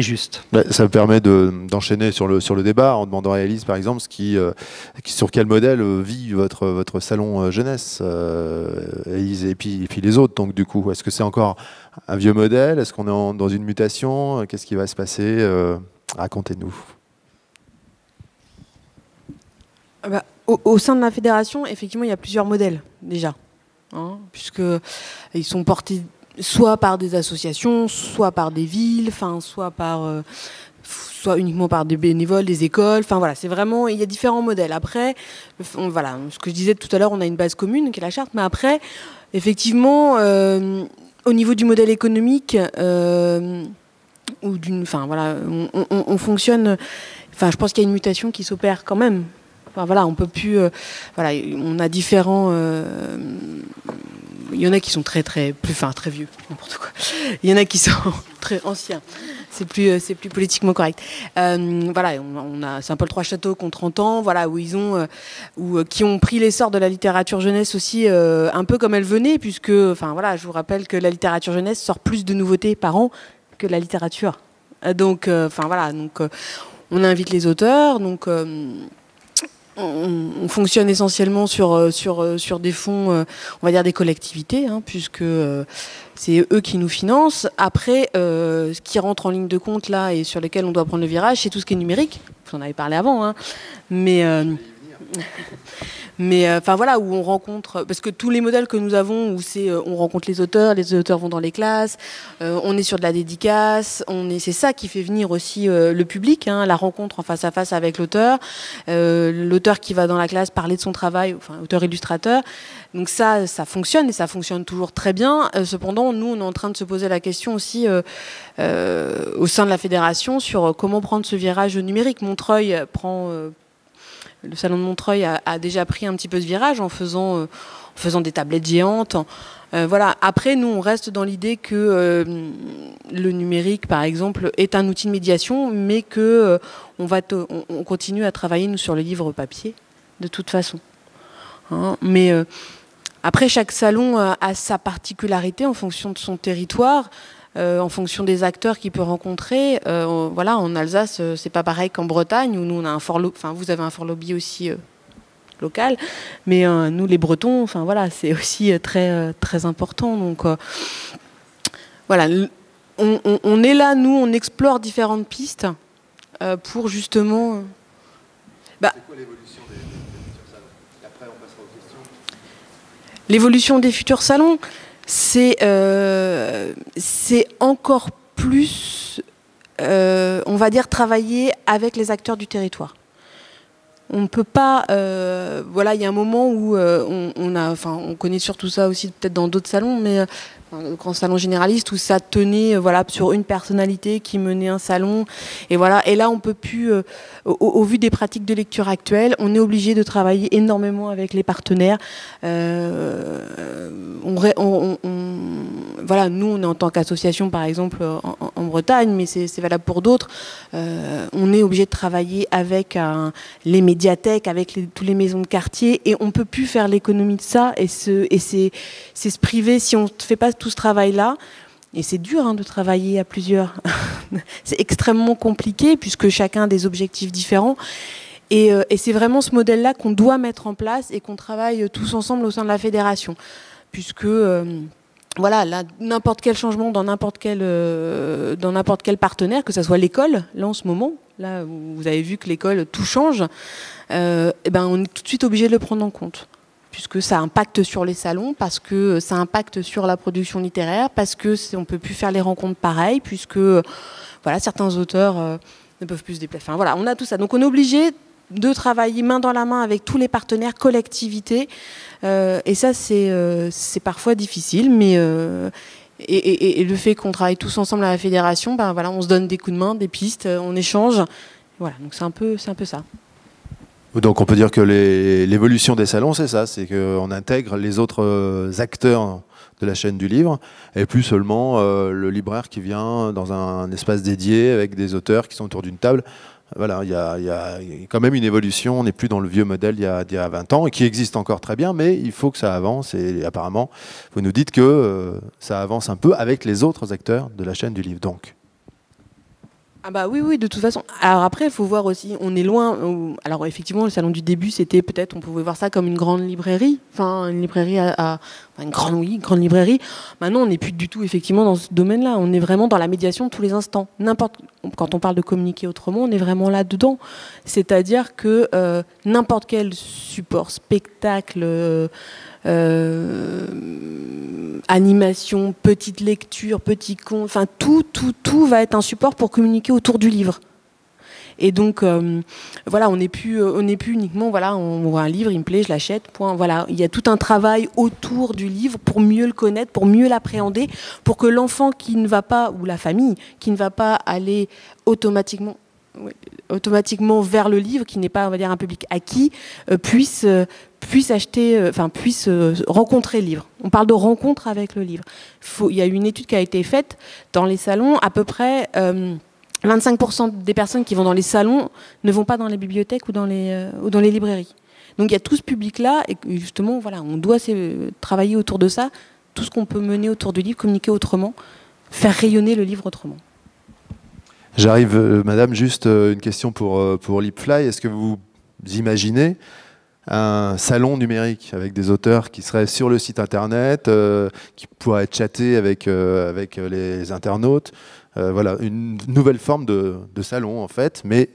juste. Ça me permet d'enchaîner sur le débat en demandant à Élise, par exemple, sur quel modèle vit votre salon jeunesse, Élise, et puis les autres. Donc du coup, est-ce que c'est encore un vieux modèle? Est-ce qu'on est dans une mutation? Qu'est-ce qui va se passer? Racontez-nous. Au sein de la fédération, effectivement, il y a plusieurs modèles déjà, puisqu'ils sont portés soit par des associations, soit par des villes, soit uniquement par des bénévoles, des écoles. C'est vraiment, il y a différents modèles. Après, ce que je disais tout à l'heure, on a une base commune qui est la charte, mais après, effectivement, au niveau du modèle économique, on fonctionne. Je pense qu'il y a une mutation qui s'opère quand même. On peut plus. On a différents. Il y en a qui sont très vieux, n'importe quoi. Il y en a qui sont très anciens. C'est plus politiquement correct. On a Saint-Paul-III Château qui ont 30 ans, qui ont pris l'essor de la littérature jeunesse aussi, un peu comme elle venait, puisque, je vous rappelle que la littérature jeunesse sort plus de nouveautés par an que la littérature. Donc, on invite les auteurs, donc. On fonctionne essentiellement sur des fonds, on va dire des collectivités, puisque c'est eux qui nous financent. Après, ce qui rentre en ligne de compte là et sur lequel on doit prendre le virage, c'est tout ce qui est numérique. Vous en avez parlé avant, mais où on rencontre, parce que tous les modèles que nous avons, où on rencontre les auteurs vont dans les classes, on est sur de la dédicace, c'est ça qui fait venir aussi le public, la rencontre en face à face avec l'auteur qui va dans la classe parler de son travail, auteur-illustrateur. Donc ça fonctionne et ça fonctionne toujours très bien. Cependant, nous, on est en train de se poser la question aussi au sein de la fédération sur comment prendre ce virage numérique. Le salon de Montreuil a déjà pris un petit peu ce virage en faisant des tablettes géantes. Après, nous, on reste dans l'idée que le numérique, par exemple, est un outil de médiation, mais que on continue à travailler, nous, sur le livre papier, de toute façon. Mais après, chaque salon a sa particularité en fonction de son territoire. En fonction des acteurs qu'il peut rencontrer. En Alsace, c'est pas pareil qu'en Bretagne, où nous on a vous avez un fort lobby aussi local, mais nous les Bretons, c'est aussi très très important. Donc on est là, nous on explore différentes pistes pour justement. C'est quoi l'évolution des futurs salons? Et après on passera aux questions. L'évolution des futurs salons. C'est encore plus, on va dire, travailler avec les acteurs du territoire. On ne peut pas... il y a un moment où on connaît surtout ça aussi peut-être dans d'autres salons, mais le grand salon généraliste où ça tenait sur une personnalité qui menait un salon. Et là, on peut plus... Au vu des pratiques de lecture actuelles, on est obligé de travailler énormément avec les partenaires. Nous, on est en tant qu'association, par exemple, en Bretagne, mais c'est valable pour d'autres. On est obligé de travailler avec les médiathèques, avec toutes les maisons de quartier, et on ne peut plus faire l'économie de ça, et c'est se priver si on ne fait pas tout ce travail-là. Et c'est dur de travailler à plusieurs. C'est extrêmement compliqué, puisque chacun a des objectifs différents. Et c'est vraiment ce modèle-là qu'on doit mettre en place et qu'on travaille tous ensemble au sein de la fédération. Puisque... n'importe quel changement dans n'importe quel partenaire, que ce soit l'école, là en ce moment, là vous avez vu que l'école, tout change, on est tout de suite obligé de le prendre en compte, puisque ça impacte sur les salons, parce que ça impacte sur la production littéraire, parce que on peut plus faire les rencontres pareilles, puisque certains auteurs ne peuvent plus se déplacer. On a tout ça. Donc on est obligé de travailler main dans la main avec tous les partenaires, collectivités. Et ça, c'est parfois difficile, mais et le fait qu'on travaille tous ensemble à la fédération, on se donne des coups de main, des pistes, on échange. Donc c'est un peu ça. Donc on peut dire que l'évolution des salons, c'est ça, c'est qu'on intègre les autres acteurs de la chaîne du livre, et plus seulement le libraire qui vient dans un espace dédié avec des auteurs qui sont autour d'une table. Voilà, il y a quand même une évolution, on n'est plus dans le vieux modèle d'il y a 20 ans, et qui existe encore très bien, mais il faut que ça avance, et apparemment, vous nous dites que ça avance un peu avec les autres acteurs de la chaîne du livre, donc. Ah bah oui, de toute façon. Alors après, il faut voir aussi, on est loin. Alors effectivement, le salon du début, c'était peut-être, on pouvait voir ça comme une grande librairie. Enfin, une librairie une grande librairie. Maintenant, on n'est plus du tout effectivement dans ce domaine-là. On est vraiment dans la médiation de tous les instants. Quand on parle de communiquer autrement, on est vraiment là-dedans. C'est-à-dire que n'importe quel support, spectacle, animation, petite lecture, petit conte, enfin tout va être un support pour communiquer autour du livre. Et donc voilà, on n'est plus uniquement voilà, on voit un livre, il me plaît, je l'achète. Point. Voilà, il y a tout un travail autour du livre pour mieux le connaître, pour mieux l'appréhender, pour que l'enfant qui ne va pas ou la famille qui ne va pas aller automatiquement vers le livre, qui n'est pas, on va dire, un public acquis, puisse acheter, puisse rencontrer le livre. On parle de rencontre avec le livre. Il y a une étude qui a été faite dans les salons, à peu près 25% des personnes qui vont dans les salons ne vont pas dans les bibliothèques ou dans les librairies. Donc il y a tout ce public-là, et justement, voilà, on doit travailler autour de ça, tout ce qu'on peut mener autour du livre, communiquer autrement, faire rayonner le livre autrement. J'arrive, madame, juste une question pour Lipfly. Est-ce que vous imaginez un salon numérique avec des auteurs qui seraient sur le site internet, qui pourraient chatter avec les internautes, voilà, une nouvelle forme de salon en fait, mais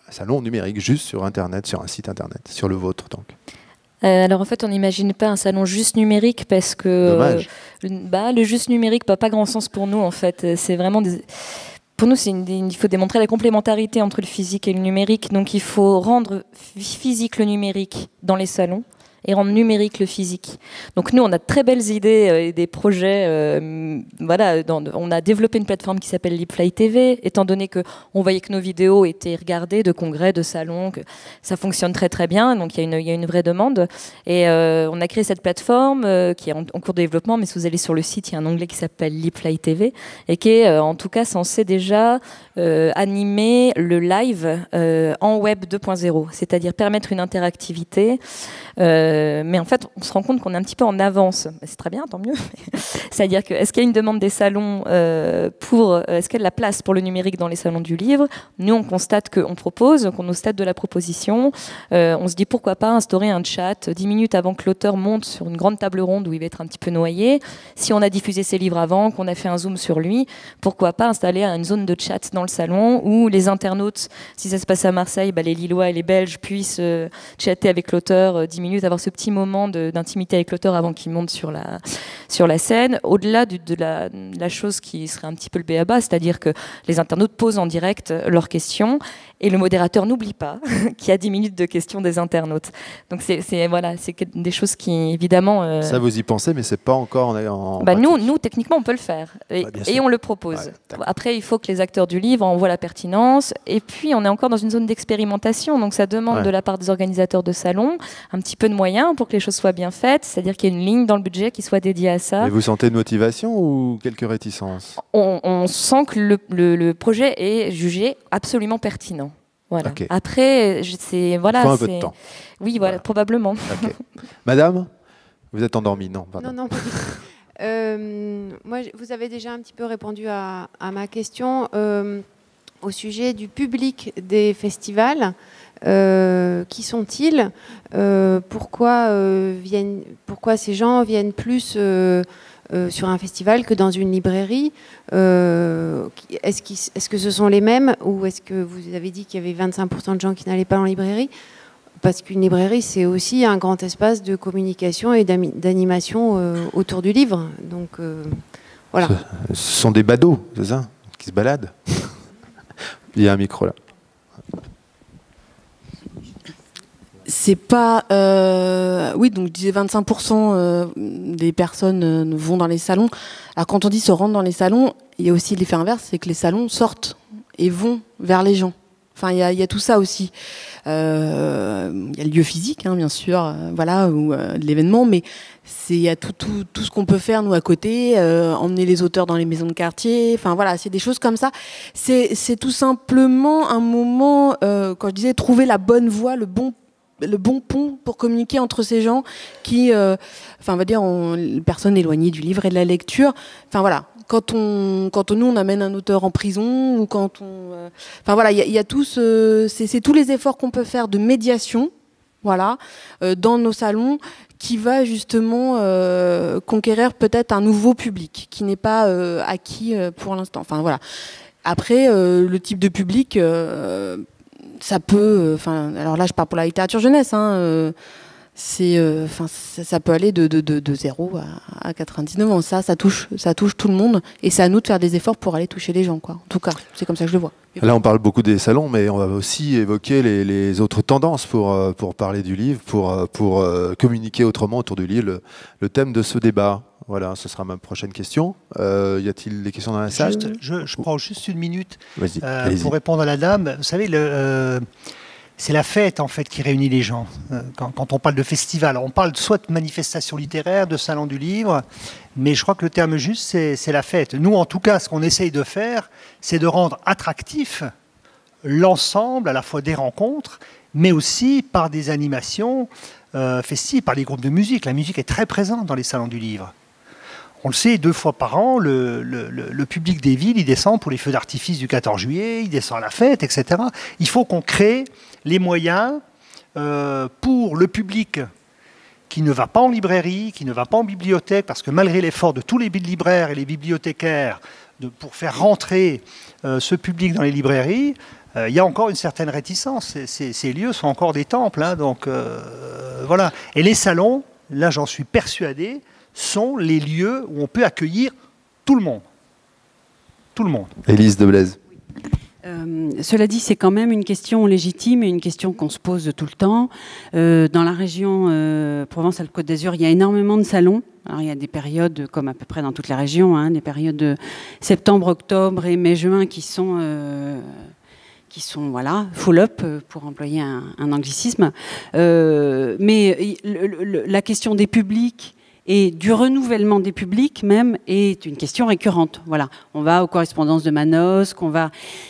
un salon numérique juste sur internet, sur un site internet, sur le vôtre donc. Alors en fait, on n'imagine pas un salon juste numérique parce que le juste numérique n'a pas grand sens pour nous en fait. C'est vraiment pour nous, il faut démontrer la complémentarité entre le physique et le numérique. Donc il faut rendre physique le numérique dans les salons et rendre numérique le physique. Donc nous, on a de très belles idées et des projets. Voilà, on a développé une plateforme qui s'appelle Lipfly TV, étant donné qu'on voyait que nos vidéos étaient regardées de congrès, de salons, que ça fonctionne très très bien, donc il y a une vraie demande. Et on a créé cette plateforme qui est en cours de développement, mais si vous allez sur le site, il y a un onglet qui s'appelle Lipfly TV, et qui est en tout cas censé déjà animer le live en web 2.0, c'est-à-dire permettre une interactivité. Mais en fait, on se rend compte qu'on est un petit peu en avance. C'est très bien, tant mieux. C'est-à-dire que est-ce qu'il y a une demande des salons est-ce qu'il y a de la place pour le numérique dans les salons du livre? Nous, on constate qu'on propose, qu'on est au stade de la proposition. On se dit pourquoi pas instaurer un chat 10 minutes avant que l'auteur monte sur une grande table ronde où il va être un petit peu noyé. Si on a diffusé ses livres avant, qu'on a fait un zoom sur lui, pourquoi pas installer une zone de chat dans le salon où les internautes, si ça se passe à Marseille, les Lillois et les Belges puissent chatter avec l'auteur 10 minutes, avoir ce petit moment d'intimité avec l'auteur avant qu'il monte sur la scène. Au-delà de la chose qui serait un petit peu le b.a.-ba, c'est-à-dire que les internautes posent en direct leurs questions et le modérateur n'oublie pas qu'il y a 10 minutes de questions des internautes. Donc c'est des choses qui, évidemment... Ça, vous y pensez, mais c'est pas encore en nous, techniquement, on peut le faire. Et on le propose. Ouais, après, il faut que les acteurs du livre en voient la pertinence. Et puis, on est encore dans une zone d'expérimentation. Donc ça demande de la part des organisateurs de salons un petit peu de moyens pour que les choses soient bien faites. C'est-à-dire qu'il y a une ligne dans le budget qui soit dédiée à ça. Et vous sentez une motivation ou quelques réticences? On sent que le projet est jugé absolument pertinent. Voilà. Okay. Après, c'est voilà. Il faut un peu de temps. Oui, voilà, probablement. Okay. Madame, vous êtes endormie, non? Pardon. Non. Moi, vous avez déjà un petit peu répondu à ma question au sujet du public des festivals. Qui sont-ils? Pourquoi ces gens viennent plus sur un festival que dans une librairie? Est-ce que ce sont les mêmes, ou est-ce que vous avez dit qu'il y avait 25% de gens qui n'allaient pas en librairie? Parce qu'une librairie, c'est aussi un grand espace de communication et d'animation autour du livre. Donc voilà. Ce sont des badauds, c'est ça, qui se baladent. Il y a un micro là. C'est pas... oui, donc je disais 25% des personnes vont dans les salons. Alors quand on dit se rendre dans les salons, il y a aussi l'effet inverse, c'est que les salons sortent et vont vers les gens. Enfin, il y a tout ça aussi. Il y a le lieu physique, hein, bien sûr, voilà, ou l'événement, mais il y a tout ce qu'on peut faire, nous, à côté, emmener les auteurs dans les maisons de quartier, enfin voilà, c'est des choses comme ça. C'est tout simplement un moment, quand je disais, trouver la bonne voie, le bon pont pour communiquer entre ces gens qui, enfin, on va dire, personnes éloignées du livre et de la lecture. Enfin voilà, quand nous on amène un auteur en prison ou quand enfin voilà, il y a tous, c'est tous les efforts qu'on peut faire de médiation, voilà, dans nos salons, qui va justement conquérir peut-être un nouveau public qui n'est pas acquis pour l'instant. Enfin voilà. Après, le type de public. Ça peut, enfin, alors là je parle pour la littérature jeunesse, hein, ça peut aller de 0 à 99 ans. Ça touche tout le monde, et c'est à nous de faire des efforts pour aller toucher les gens, quoi. En tout cas, c'est comme ça que je le vois. Là, on parle beaucoup des salons, mais on va aussi évoquer les autres tendances pour parler du livre, pour communiquer autrement autour du livre, le thème de ce débat. Voilà, ce sera ma prochaine question. Y a-t-il des questions dans la salle? Je prends juste une minute pour répondre à la dame. Vous savez, c'est la fête en fait qui réunit les gens. Quand on parle de festival, on parle soit de manifestation littéraire, de salon du livre, mais je crois que le terme juste, c'est la fête. Nous, en tout cas, ce qu'on essaye de faire, c'est de rendre attractif l'ensemble, à la fois des rencontres, mais aussi par des animations festives, par les groupes de musique. La musique est très présente dans les salons du livre. On le sait, 2 fois par an, le public des villes, il descend pour les feux d'artifice du 14 juillet, il descend à la fête, etc. Il faut qu'on crée les moyens pour le public qui ne va pas en librairie, qui ne va pas en bibliothèque, parce que malgré l'effort de tous les libraires et les bibliothécaires pour faire rentrer ce public dans les librairies, il y a encore une certaine réticence. Ces lieux sont encore des temples, hein, donc voilà. Et les salons, là j'en suis persuadé, sont les lieux où on peut accueillir tout le monde. Tout le monde. Élise de Blaise. Cela dit, c'est quand même une question légitime et une question qu'on se pose tout le temps. Dans la région Provence-Alpes-Côte d'Azur, il y a énormément de salons. Alors, il y a des périodes, comme à peu près dans toute la région, hein, des périodes de septembre, octobre et mai-juin qui sont voilà, full up, pour employer un anglicisme. Mais la question des publics et du renouvellement des publics même est une question récurrente. Voilà, on va aux correspondances de Manosque,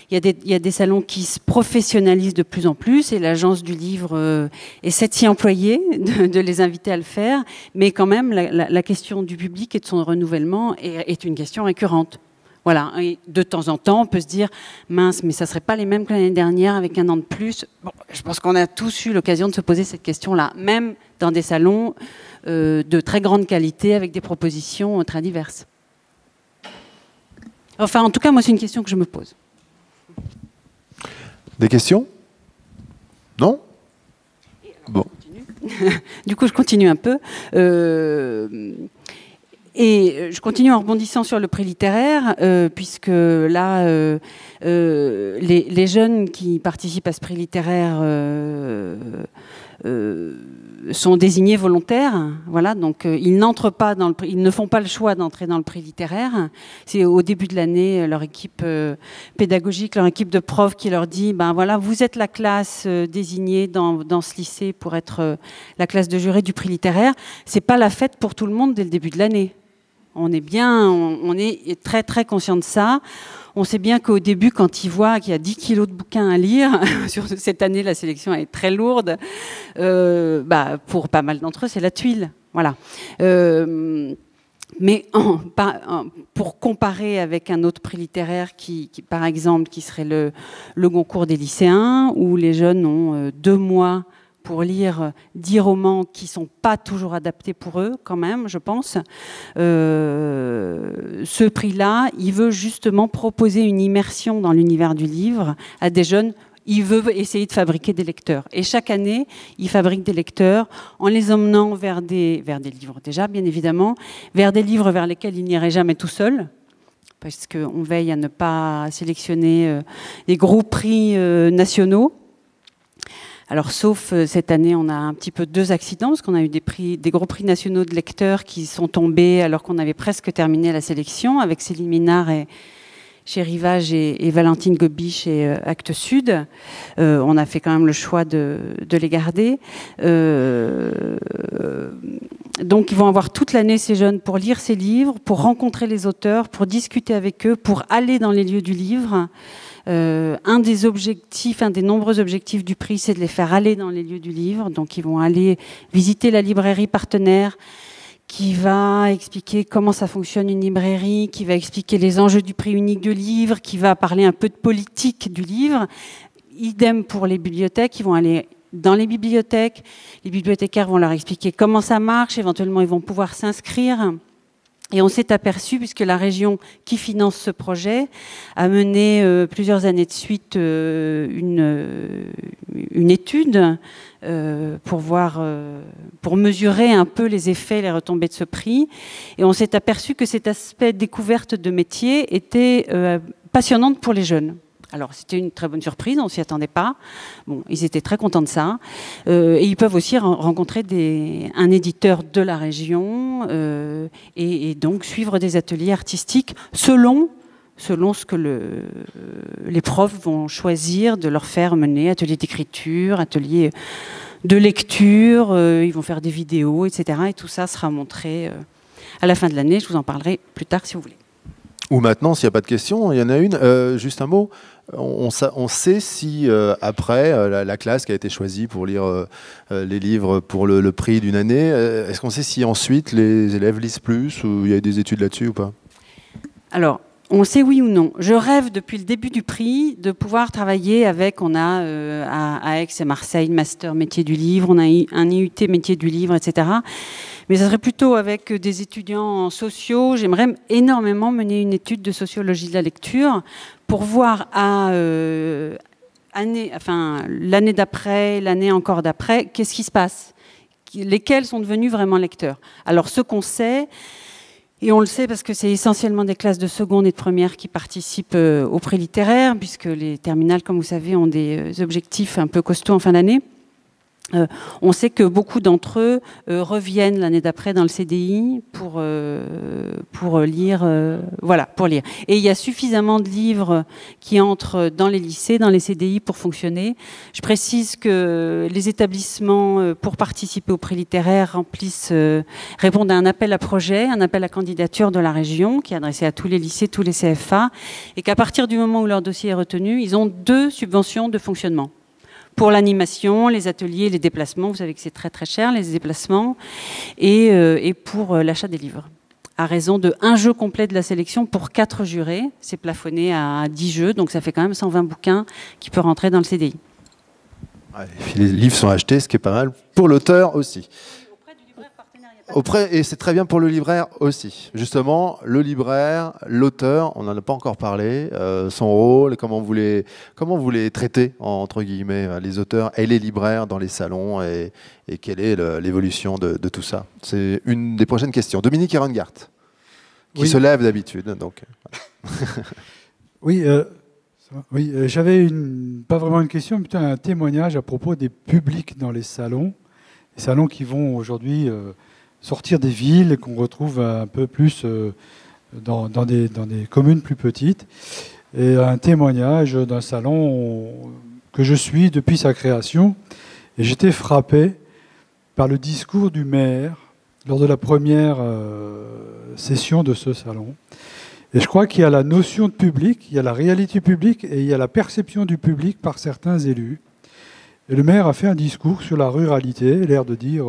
il y a des salons qui se professionnalisent de plus en plus, et l'agence du livre essaie de s'y employer, de les inviter à le faire, mais quand même la question du public et de son renouvellement est une question récurrente. Voilà, et de temps en temps, on peut se dire, mince, mais ça ne serait pas les mêmes que l'année dernière avec un an de plus. Bon, je pense qu'on a tous eu l'occasion de se poser cette question-là, même dans des salons de très grande qualité, avec des propositions très diverses. Enfin, en tout cas, moi, c'est une question que je me pose. Des questions? Non? Bon. Du coup, je continue un peu. Et je continue en rebondissant sur le prix littéraire, puisque là, les jeunes qui participent à ce prix littéraire sont désignés volontaires, voilà, donc ils n'entrent pas dans ils ne font pas le choix d'entrer dans le prix littéraire. C'est au début de l'année leur équipe pédagogique, leur équipe de profs qui leur dit, ben voilà, vous êtes la classe désignée dans ce lycée pour être la classe de jury du prix littéraire. C'est pas la fête pour tout le monde dès le début de l'année. On est très très conscient de ça. On sait bien qu'au début, quand ils voient qu'il y a 10 kilos de bouquins à lire, sur cette année, la sélection est très lourde, pour pas mal d'entre eux, c'est la tuile. Voilà. Mais pour comparer avec un autre prix littéraire qui par exemple, qui serait le Goncourt des lycéens, où les jeunes ont 2 mois pour lire 10 romans qui ne sont pas toujours adaptés pour eux, quand même, je pense. Ce prix-là, il veut justement proposer une immersion dans l'univers du livre à des jeunes. Il veut essayer de fabriquer des lecteurs. Et chaque année, il fabrique des lecteurs en les emmenant vers des livres déjà, bien évidemment, vers des livres vers lesquels il n'irait jamais tout seul, parce qu'on veille à ne pas sélectionner des gros prix nationaux. Alors, sauf cette année, on a un petit peu 2 accidents, parce qu'on a eu des gros prix nationaux de lecteurs qui sont tombés alors qu'on avait presque terminé la sélection, avec Céline Minard et chez Rivage et Valentine Gobi chez Actes Sud. On a fait quand même le choix de les garder. Donc ils vont avoir toute l'année, ces jeunes, pour lire ces livres, pour rencontrer les auteurs, pour discuter avec eux, pour aller dans les lieux du livre. Un des objectifs, un des nombreux objectifs du prix, c'est de les faire aller dans les lieux du livre. Donc ils vont aller visiter la librairie partenaire, qui va expliquer comment ça fonctionne une librairie, qui va expliquer les enjeux du prix unique du livre, qui va parler un peu de politique du livre. Idem pour les bibliothèques, ils vont aller dans les bibliothèques. Les bibliothécaires vont leur expliquer comment ça marche, éventuellement ils vont pouvoir s'inscrire. Et on s'est aperçu, puisque la région qui finance ce projet a mené plusieurs années de suite une étude pour mesurer un peu les effets, les retombées de ce prix. Et on s'est aperçu que cet aspect découverte de métier était passionnant pour les jeunes. Alors, c'était une très bonne surprise, on ne s'y attendait pas. Bon, ils étaient très contents de ça. Et ils peuvent aussi rencontrer un éditeur de la région et donc suivre des ateliers artistiques selon ce que les profs vont choisir de leur faire mener. Ateliers d'écriture, ateliers de lecture, ils vont faire des vidéos, etc. Et tout ça sera montré à la fin de l'année. Je vous en parlerai plus tard si vous voulez. Ou maintenant, s'il n'y a pas de questions, il y en a une. Juste un mot. On sait si, après la classe qui a été choisie pour lire les livres pour le prix d'une année, est-ce qu'on sait si ensuite les élèves lisent plus ou il y a des études là-dessus ou pas? Alors, on sait oui ou non. Je rêve depuis le début du prix de pouvoir travailler avec, on a à Aix et Marseille, master métier du livre, on a un IUT métier du livre, etc. Mais ça serait plutôt avec des étudiants en sociaux. J'aimerais énormément mener une étude de sociologie de la lecture pour voir l'année d'après, l'année encore d'après, qu'est-ce qui se passe, lesquels sont devenus vraiment lecteurs. Alors ce qu'on sait, et on le sait parce que c'est essentiellement des classes de seconde et de première qui participent au prix littéraire, puisque les terminales, comme vous savez, ont des objectifs un peu costauds en fin d'année. On sait que beaucoup d'entre eux reviennent l'année d'après dans le CDI pour lire, pour lire. Et il y a suffisamment de livres qui entrent dans les lycées, dans les CDI pour fonctionner. Je précise que les établissements, pour participer au prix littéraire, répondent à un appel à projet, un appel à candidature de la région, qui est adressé à tous les lycées, tous les CFA, et qu'à partir du moment où leur dossier est retenu, ils ont 2 subventions de fonctionnement. Pour l'animation, les ateliers, les déplacements, vous savez que c'est très très cher, les déplacements, et pour l'achat des livres. À raison de 1 jeu complet de la sélection pour 4 jurés, c'est plafonné à 10 jeux, donc ça fait quand même 120 bouquins qui peuvent rentrer dans le CDI. Ouais, les livres sont achetés, ce qui est pas mal pour l'auteur aussi. Et c'est très bien pour le libraire aussi. Justement, le libraire, l'auteur, on n'en a pas encore parlé, son rôle, comment vous les traitez, entre guillemets, les auteurs et les libraires dans les salons, et quelle est l'évolution de tout ça. C'est une des prochaines questions. Dominique Erengart, qui se lève d'habitude. Donc. Oui, j'avais pas vraiment une question, mais plutôt un témoignage à propos des publics dans les salons qui vont aujourd'hui sortir des villes et qu'on retrouve un peu plus dans des communes plus petites. Et un témoignage d'un salon que je suis depuis sa création. Et j'étais frappé par le discours du maire lors de la première session de ce salon. Et je crois qu'il y a la notion de public, il y a la réalité publique et il y a la perception du public par certains élus. Et le maire a fait un discours sur la ruralité, l'air de dire...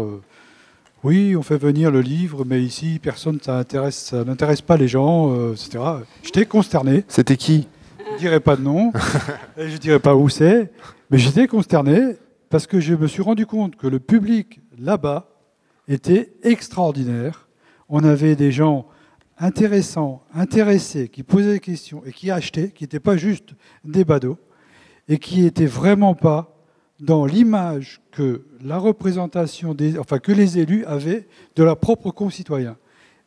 oui, on fait venir le livre, mais ici, ça n'intéresse pas les gens, etc. J'étais consterné. C'était qui? Je ne dirai pas de nom, et je ne dirai pas où c'est, mais j'étais consterné parce que je me suis rendu compte que le public là-bas était extraordinaire. On avait des gens intéressants, intéressés, qui posaient des questions et qui achetaient, qui n'étaient pas juste des badauds, et qui n'étaient vraiment pas dans l'image que la représentation, que les élus avaient de leurs propres concitoyens.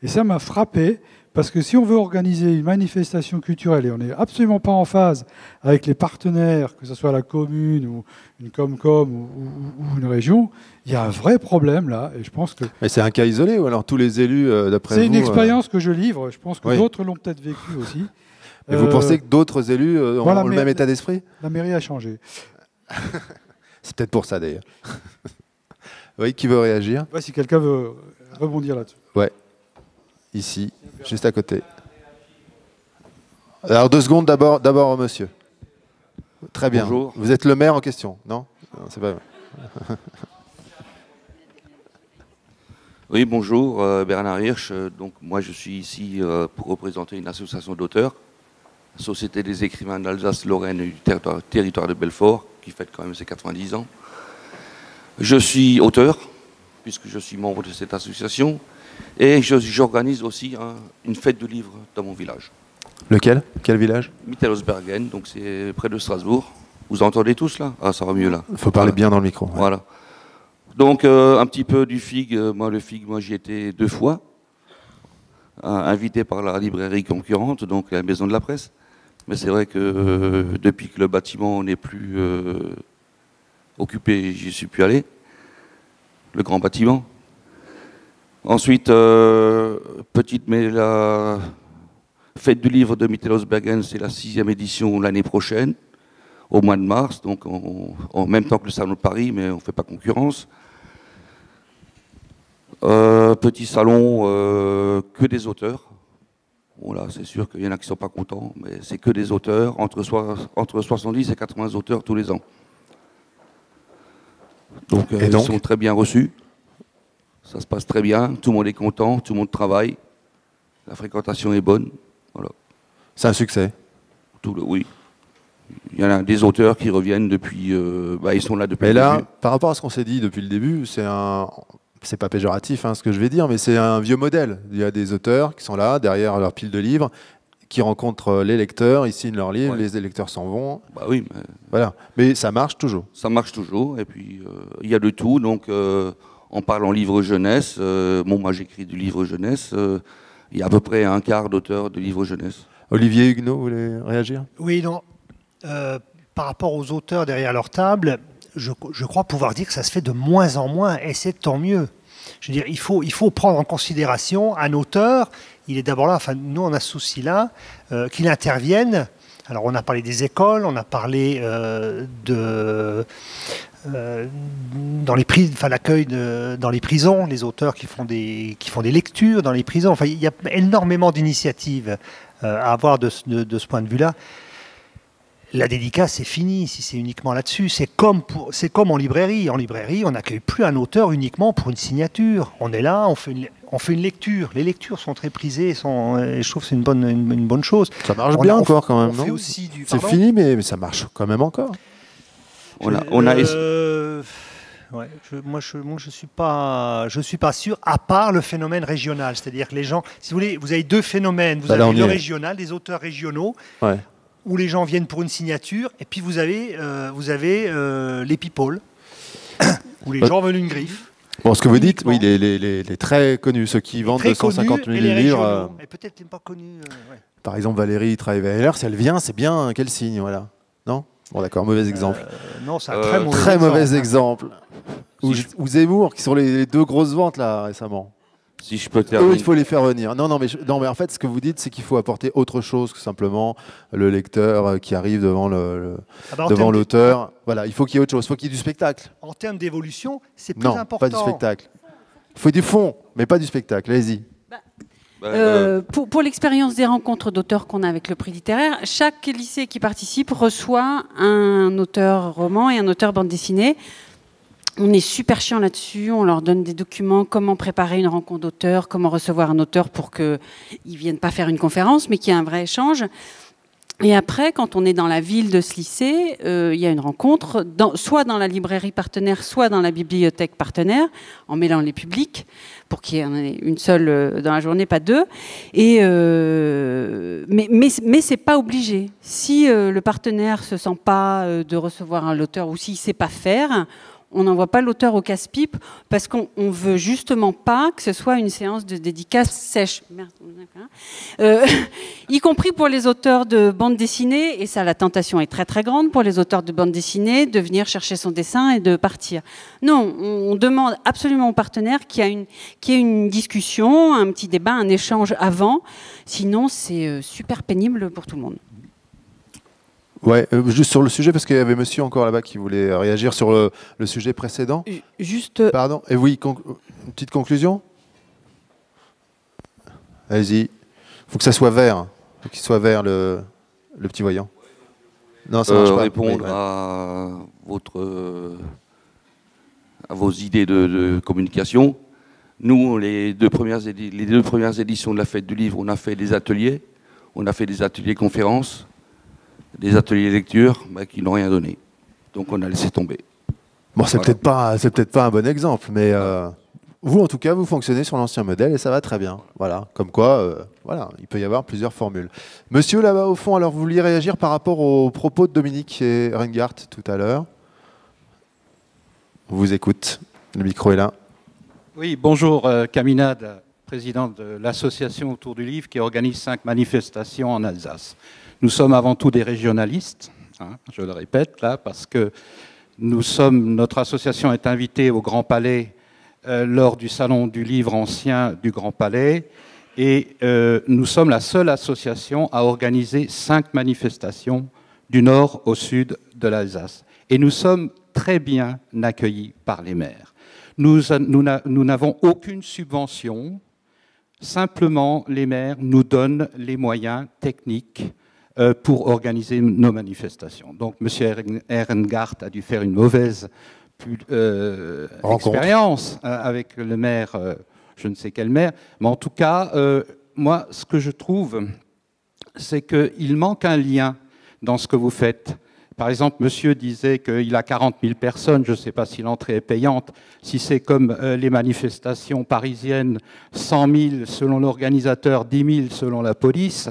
Et ça m'a frappé, parce que si on veut organiser une manifestation culturelle, et on n'est absolument pas en phase avec les partenaires, que ce soit la commune, ou une Comcom, ou une région, il y a un vrai problème là, et je pense que... Mais c'est un cas isolé, ou alors tous les élus, d'après vous... C'est une expérience que je livre, je pense que d'autres l'ont peut-être vécu aussi. Et vous pensez que d'autres élus ont le même état d'esprit? La mairie a changé. C'est peut-être pour ça d'ailleurs. Oui, qui veut réagir? Ouais, si quelqu'un veut rebondir là-dessus. Ouais, ici, juste à côté. Alors 2 secondes d'abord monsieur. Très bien. Bonjour. Vous êtes le maire en question, non? Non, c'est pas... Oui, bonjour, Bernard Hirsch. Donc, moi, je suis ici pour représenter une association d'auteurs, Société des écrivains d'Alsace-Lorraine et du territoire de Belfort, qui fête quand même ses 90 ans. Je suis auteur, puisque je suis membre de cette association, et j'organise aussi une fête du livre dans mon village. Lequel? Quel village? Mittelosbergen, donc c'est près de Strasbourg. Vous entendez tous là? Ah, ça va mieux là. Il faut parler bien dans le micro. Ouais. Voilà. Donc un petit peu du FIG. Le FIG, moi j'y étais 2 fois, invité par la librairie concurrente, donc la Maison de la Presse. Mais c'est vrai que depuis que le bâtiment n'est plus occupé, j'y suis plus allé. Le grand bâtiment. Ensuite, mais la fête du livre de Mittelosbergen, c'est la 6e édition l'année prochaine, au mois de mars, donc en même temps que le Salon de Paris, mais on ne fait pas concurrence. Petit salon, que des auteurs. Voilà, c'est sûr qu'il y en a qui ne sont pas contents, mais c'est que des auteurs, entre 70 et 80 auteurs tous les ans. Donc, ils sont très bien reçus. Ça se passe très bien, tout le monde est content, tout le monde travaille. La fréquentation est bonne. Voilà. C'est un succès. Oui. Il y en a des auteurs qui reviennent depuis... ils sont là depuis le début. Et là, par rapport à ce qu'on s'est dit depuis le début, c'est pas péjoratif ce que je vais dire, mais c'est un vieux modèle. Il y a des auteurs qui sont là, derrière leur pile de livres, qui rencontrent les lecteurs, ils signent leurs livres, les lecteurs s'en vont. Bah oui, mais... Voilà. Mais ça marche toujours. Ça marche toujours, et puis il y a de tout. Donc, on parle en livre jeunesse. Moi, j'écris du livre jeunesse. Il y a à peu près un quart d'auteurs de livre jeunesse. Olivier Huguenot, vous voulez réagir? Oui, non. Par rapport aux auteurs derrière leur table, je crois pouvoir dire que ça se fait de moins en moins, et c'est tant mieux. Je veux dire, il faut prendre en considération un auteur. Il est d'abord là, nous on a ce souci-là, qu'il intervienne. Alors on a parlé des écoles, on a parlé dans les l'accueil dans les prisons, les auteurs qui font des lectures dans les prisons. Enfin, il y a énormément d'initiatives à avoir de ce point de vue-là. La dédicace, c'est fini si c'est uniquement là-dessus. C'est comme en librairie. En librairie, on n'accueille plus un auteur uniquement pour une signature. On est là, on fait une lecture. Les lectures sont très prisées, et je trouve que c'est une bonne chose. Ça marche bien encore quand même, non? C'est fini, mais ça marche quand même encore. Moi, je suis pas sûr, à part le phénomène régional. C'est-à-dire que les gens, si vous voulez, vous avez 2 phénomènes. Vous avez le régional, des auteurs régionaux. Ouais. Où les gens viennent pour une signature, et puis vous avez les people, où les gens veulent une griffe. Bon, ce que vous dites, oui, les très connus, ceux qui vendent 250 000 livres. Et peut-être les pas connus. Ouais. Par exemple, Valérie Travailler, si elle vient, c'est bien, quel signe, voilà. Non? Bon, d'accord, mauvais exemple. Non, c'est un très mauvais exemple. Ou Zemmour, qui sont les 2 grosses ventes là récemment. Si je peux terminer. Il faut les faire venir. Non, mais en fait, ce que vous dites, c'est qu'il faut apporter autre chose que simplement le lecteur qui arrive devant l'auteur. Voilà, il faut qu'il y ait autre chose. Il faut qu'il y ait du spectacle. En termes d'évolution, c'est plus important. Non, pas du spectacle. Il faut du fond, mais pas du spectacle. Allez-y. Pour l'expérience des rencontres d'auteurs qu'on a avec le prix littéraire, chaque lycée qui participe reçoit un auteur roman et un auteur bande dessinée. On est super chiant là-dessus, on leur donne des documents, comment préparer une rencontre d'auteurs, comment recevoir un auteur pour qu'ils ne viennent pas faire une conférence, mais qu'il y ait un vrai échange. Et après, quand on est dans la ville de ce lycée, il y a une rencontre, soit dans la librairie partenaire, soit dans la bibliothèque partenaire, en mêlant les publics, pour qu'il y en ait une seule dans la journée, pas 2. Et, mais ce n'est pas obligé. Si le partenaire ne se sent pas de recevoir un auteur, ou s'il ne sait pas faire, on n'envoie pas l'auteur au casse-pipe parce qu'on ne veut justement pas que ce soit une séance de dédicace sèche. Merde. Y compris pour les auteurs de bande dessinée, et ça, la tentation est très très grande pour les auteurs de bande dessinée de venir chercher son dessin et de partir. Non, on demande absolument aux partenaires qu'il y ait une discussion, un petit débat, un échange avant, sinon c'est super pénible pour tout le monde. Ouais, juste sur le sujet, parce qu'il y avait monsieur encore là-bas qui voulait réagir sur le sujet précédent. Juste. Pardon. Et oui, une petite conclusion. Allez-y. Il faut que ça soit vert. Il faut qu'il soit vert, le petit voyant. Non, ça marche pas. Répondre à vos idées de communication. Nous, les deux premières éditions de la Fête du Livre, on a fait des ateliers. On a fait des ateliers conférences, des ateliers lecture qui n'ont rien donné. Donc on a laissé tomber. Bon, c'est peut-être pas un bon exemple, mais vous, en tout cas, vous fonctionnez sur l'ancien modèle et ça va très bien. Voilà, comme quoi, voilà, il peut y avoir plusieurs formules. Monsieur, là-bas au fond, alors vous vouliez réagir par rapport aux propos de Dominique et Reingart tout à l'heure. On vous écoute. Le micro est là. Oui, bonjour, Caminade, présidente de l'association autour du livre qui organise 5 manifestations en Alsace. Nous sommes avant tout des régionalistes, hein, je le répète là, parce que notre association est invitée au Grand Palais lors du Salon du Livre ancien du Grand Palais, et nous sommes la seule association à organiser 5 manifestations du nord au sud de l'Alsace. Et nous sommes très bien accueillis par les maires. Nous n'avons aucune subvention, simplement les maires nous donnent les moyens techniques pour organiser nos manifestations. Donc M. Reingart a dû faire une mauvaise expérience avec le maire, je ne sais quel maire, mais en tout cas, moi, ce que je trouve, c'est qu'il manque un lien dans ce que vous faites. Par exemple, monsieur disait qu'il a 40 000 personnes, je ne sais pas si l'entrée est payante, si c'est comme les manifestations parisiennes, 100 000 selon l'organisateur, 10 000 selon la police.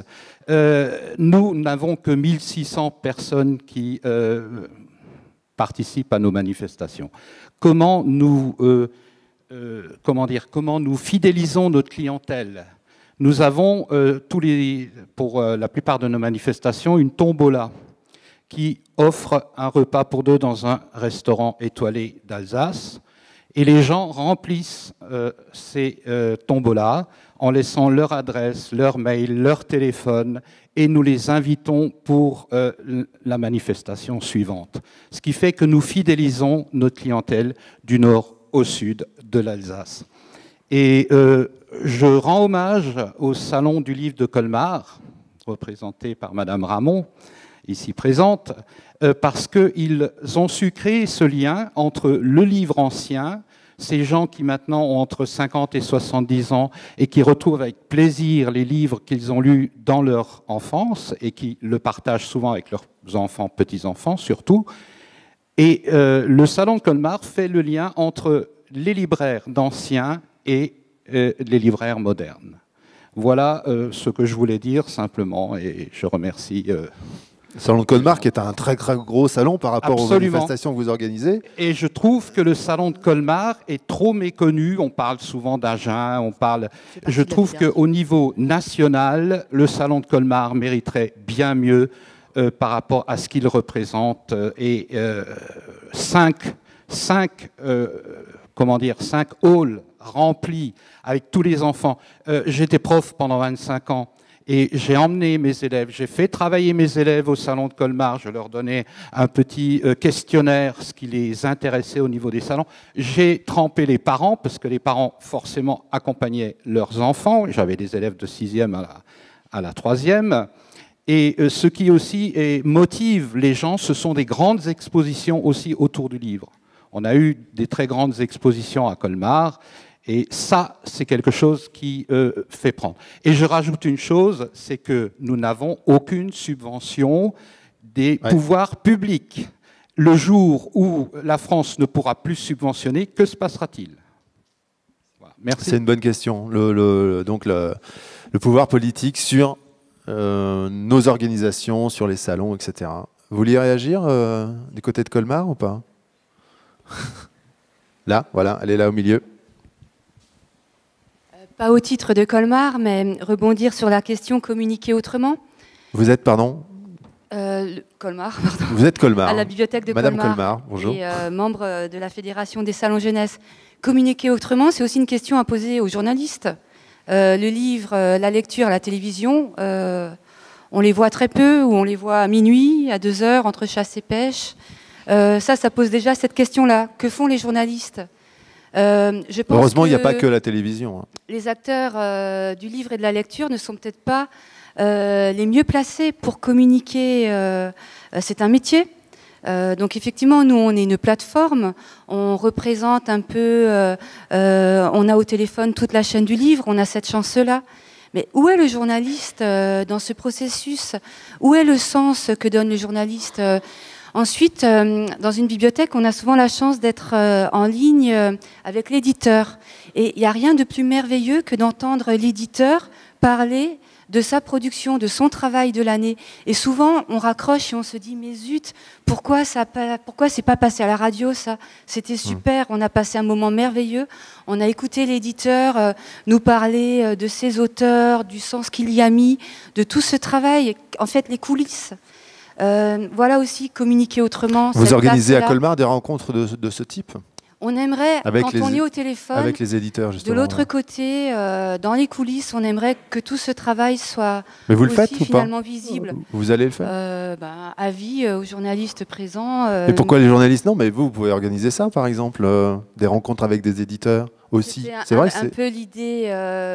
Nous n'avons que 1600 personnes qui participent à nos manifestations. Comment nous fidélisons notre clientèle? Nous avons pour la plupart de nos manifestations une tombola qui offre un repas pour 2 dans un restaurant étoilé d'Alsace. Et les gens remplissent ces tombolas en laissant leur adresse, leur mail, leur téléphone, et nous les invitons pour la manifestation suivante. Ce qui fait que nous fidélisons notre clientèle du nord au sud de l'Alsace. Et je rends hommage au Salon du Livre de Colmar, représenté par Madame Ramon, ici présente, parce qu'ils ont su créer ce lien entre le livre ancien, ces gens qui maintenant ont entre 50 et 70 ans et qui retrouvent avec plaisir les livres qu'ils ont lus dans leur enfance et qui le partagent souvent avec leurs enfants, petits-enfants surtout. Et le Salon de Colmar fait le lien entre les libraires d'anciens et les libraires modernes. Voilà ce que je voulais dire simplement, et je remercie... Le Salon de Colmar, qui est un très très gros salon par rapport Absolument. aux manifestations que vous organisez. Et je trouve que le Salon de Colmar est trop méconnu. On parle souvent d'Agen, je trouve qu'au niveau national, le Salon de Colmar mériterait bien mieux par rapport à ce qu'il représente. Et 5 halls remplis avec tous les enfants. J'étais prof pendant 25 ans. Et j'ai emmené mes élèves, j'ai fait travailler mes élèves au Salon de Colmar, je leur donnais un petit questionnaire, ce qui les intéressait au niveau des salons. J'ai trempé les parents, parce que les parents forcément accompagnaient leurs enfants. J'avais des élèves de 6e à la 3e. Et ce qui aussi motive les gens, ce sont des grandes expositions aussi autour du livre. On a eu des très grandes expositions à Colmar. Et ça, c'est quelque chose qui fait prendre. Et je rajoute une chose, c'est que nous n'avons aucune subvention des pouvoirs publics. Le jour où la France ne pourra plus subventionner, que se passera-t-il? Voilà. Merci. C'est une bonne question. Donc le pouvoir politique sur nos organisations, sur les salons, etc. Vous vouliez réagir du côté de Colmar ou pas? Là, voilà, elle est là au milieu. Pas au titre de Colmar, mais rebondir sur la question communiquer autrement. Vous êtes, pardon Colmar, pardon. Vous êtes Colmar. À la bibliothèque de Madame Colmar. Colmar, bonjour. Et membre de la Fédération des salons jeunesse. Communiquer autrement, c'est aussi une question à poser aux journalistes. Le livre, la lecture, la télévision, on les voit très peu, ou on les voit à minuit, à 2 heures, entre chasse et pêche. Ça pose déjà cette question-là. Que font les journalistes ? Je pense Heureusement, il n'y a que pas que la télévision. Hein. les acteurs du livre et de la lecture ne sont peut-être pas les mieux placés pour communiquer. C'est un métier. Donc effectivement, nous, on est une plateforme. On représente un peu... on a au téléphone toute la chaîne du livre. On a cette chance-là. Mais où est le journaliste dans ce processus? Où est le sens que donne le journaliste? Ensuite, dans une bibliothèque, on a souvent la chance d'être en ligne avec l'éditeur. Et il n'y a rien de plus merveilleux que d'entendre l'éditeur parler de sa production, de son travail de l'année. Et souvent, on raccroche et on se dit, mais zut, pourquoi c'est pas passé à la radio, ça? C'était super, on a passé un moment merveilleux. On a écouté l'éditeur nous parler de ses auteurs, du sens qu'il y a mis, de tout ce travail, en fait, les coulisses. Voilà aussi communiquer autrement. Vous organisez à Colmar des rencontres de ce type? On aimerait, quand on est au téléphone, avec les éditeurs, justement, de l'autre côté, dans les coulisses, on aimerait que tout ce travail soit Mais vous le aussi faites, ou finalement pas visible. Vous allez le faire? Avis aux journalistes présents. Et pourquoi les journalistes? Non, mais vous pouvez organiser ça, par exemple, des rencontres avec des éditeurs aussi. C'est vrai, un peu l'idée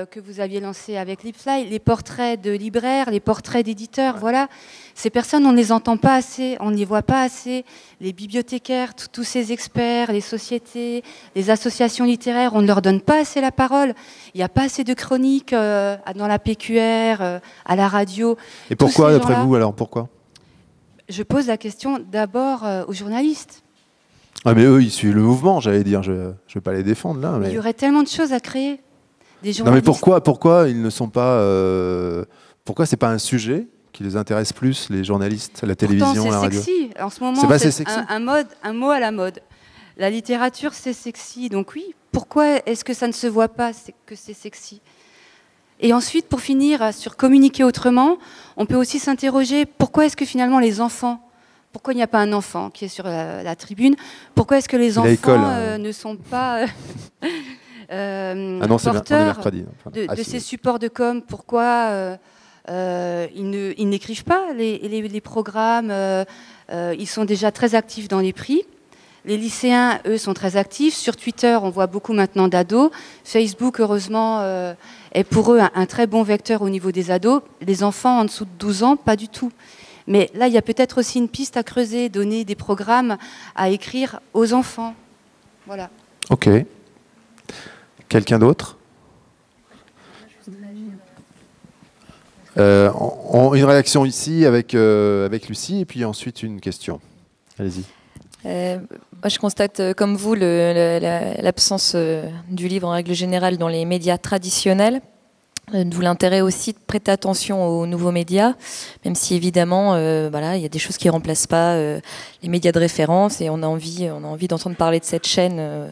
que vous aviez lancée avec Lipfly, les portraits de libraires, les portraits d'éditeurs, voilà. Ces personnes, on ne les entend pas assez, on ne les voit pas assez. Les bibliothécaires, tous ces experts, les sociétés, les associations littéraires, on ne leur donne pas assez la parole. Il n'y a pas assez de chroniques dans la PQR, à la radio. Et pourquoi, d'après vous, alors, pourquoi? Je pose la question d'abord aux journalistes. Ah, mais eux, ils suivent le mouvement, j'allais dire. Je ne vais pas les défendre, là. Mais... il y aurait tellement de choses à créer. Des journalistes. Non, mais pourquoi ils ne sont pas... Pourquoi c'est pas un sujet qui les intéresse plus, les journalistes, la télévision, la radio? C'est sexy. En ce moment, c'est un mot à la mode. La littérature, c'est sexy. Donc oui, pourquoi est-ce que ça ne se voit pas que c'est sexy? Et ensuite, pour finir, sur communiquer autrement, on peut aussi s'interroger pourquoi est-ce que finalement les enfants, pourquoi il n'y a pas un enfant qui est sur la tribune? Pourquoi est-ce que les enfants ne sont pas porteurs de ces supports de com? Pourquoi ils n'écrivent pas les programmes? Ils sont déjà très actifs dans les prix. Les lycéens, eux, sont très actifs. Sur Twitter, on voit beaucoup maintenant d'ados. Facebook, heureusement, est pour eux un très bon vecteur au niveau des ados. Les enfants en dessous de 12 ans, pas du tout. Mais là, il y a peut-être aussi une piste à creuser, donner des programmes à écrire aux enfants. Voilà. Ok. Quelqu'un d'autre? Une réaction ici avec Lucie, et puis ensuite une question. Allez-y. Moi, je constate, comme vous, l'absence du livre en règle générale dans les médias traditionnels. D'où l'intérêt aussi de prêter attention aux nouveaux médias, même si évidemment, voilà, il y a des choses qui remplacent pas les médias de référence, et on a envie d'entendre parler de cette chaîne.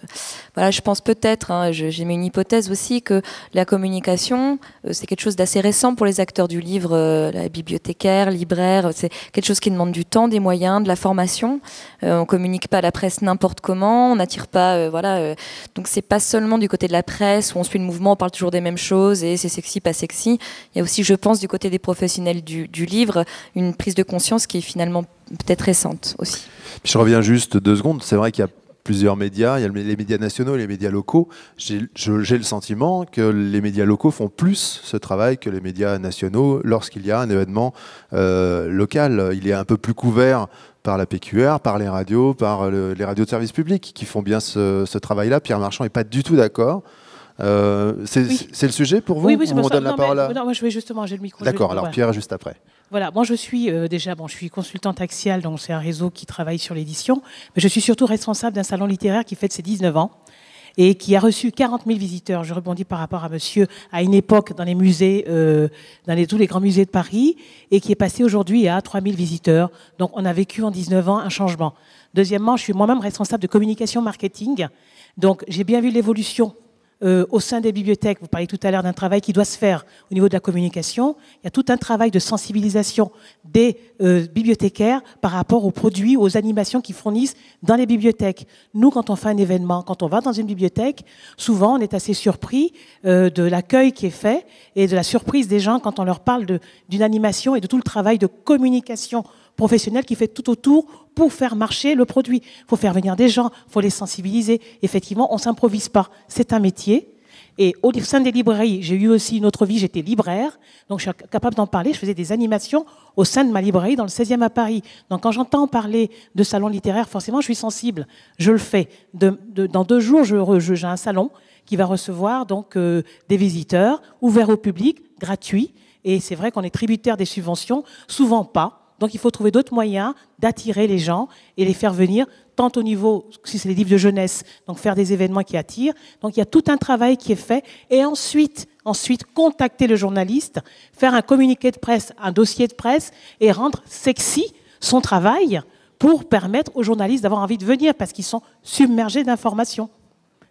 Voilà, je pense peut-être, j'ai mis une hypothèse aussi, que la communication, c'est quelque chose d'assez récent pour les acteurs du livre, la bibliothécaire, libraire, c'est quelque chose qui demande du temps, des moyens, de la formation. On communique pas à la presse n'importe comment, on n'attire pas, voilà. Donc c'est pas seulement du côté de la presse où on suit le mouvement, on parle toujours des mêmes choses et c'est sexy, pas sexy. Il y a aussi, je pense, du côté des professionnels du livre, une prise de conscience qui est finalement peut-être récente aussi. Puis je reviens juste 2 secondes. C'est vrai qu'il y a plusieurs médias. Il y a les médias nationaux et les médias locaux. J'ai le sentiment que les médias locaux font plus ce travail que les médias nationaux lorsqu'il y a un événement local. Il est un peu plus couvert par la PQR, par les radios, par les radios de service public qui font bien ce travail-là. Pierre Marchand n'est pas du tout d'accord. C'est le sujet pour vous? Oui, on donne la parole à... Non, moi je vais justement, j'ai le micro. D'accord, alors voilà. Pierre juste après. Voilà, moi je suis je suis consultante Axial, donc c'est un réseau qui travaille sur l'édition, mais je suis surtout responsable d'un salon littéraire qui fête ses 19 ans. et qui a reçu 40 000 visiteurs. Je rebondis par rapport à monsieur, à une époque dans les musées, tous les grands musées de Paris, et qui est passé aujourd'hui à 3 000 visiteurs. Donc on a vécu en 19 ans un changement. Deuxièmement, je suis moi-même responsable de communication marketing. Donc j'ai bien vu l'évolution au sein des bibliothèques. Vous parliez tout à l'heure d'un travail qui doit se faire au niveau de la communication. Il y a tout un travail de sensibilisation des bibliothécaires par rapport aux produits, aux animations qu'ils fournissent dans les bibliothèques. Nous, quand on fait un événement, quand on va dans une bibliothèque, souvent on est assez surpris de l'accueil qui est fait et de la surprise des gens quand on leur parle d'une animation et de tout le travail de communication professionnelle qui fait tout autour pour faire marcher le produit. Il faut faire venir des gens, il faut les sensibiliser. Effectivement, on ne s'improvise pas. C'est un métier. Et au sein des librairies, j'ai eu aussi une autre vie, j'étais libraire, donc je suis capable d'en parler. Je faisais des animations au sein de ma librairie dans le 16e à Paris. Donc quand j'entends parler de salon littéraire, forcément, je suis sensible. Je le fais. Dans 2 jours, j'ai un salon qui va recevoir donc des visiteurs, ouvert au public, gratuit. Et c'est vrai qu'on est tributaire des subventions, souvent pas. Donc il faut trouver d'autres moyens d'attirer les gens et les faire venir, tant au niveau, si c'est les livres de jeunesse, donc faire des événements qui attirent. Donc il y a tout un travail qui est fait. Et ensuite contacter le journaliste, faire un communiqué de presse, un dossier de presse et rendre sexy son travail pour permettre aux journalistes d'avoir envie de venir parce qu'ils sont submergés d'informations.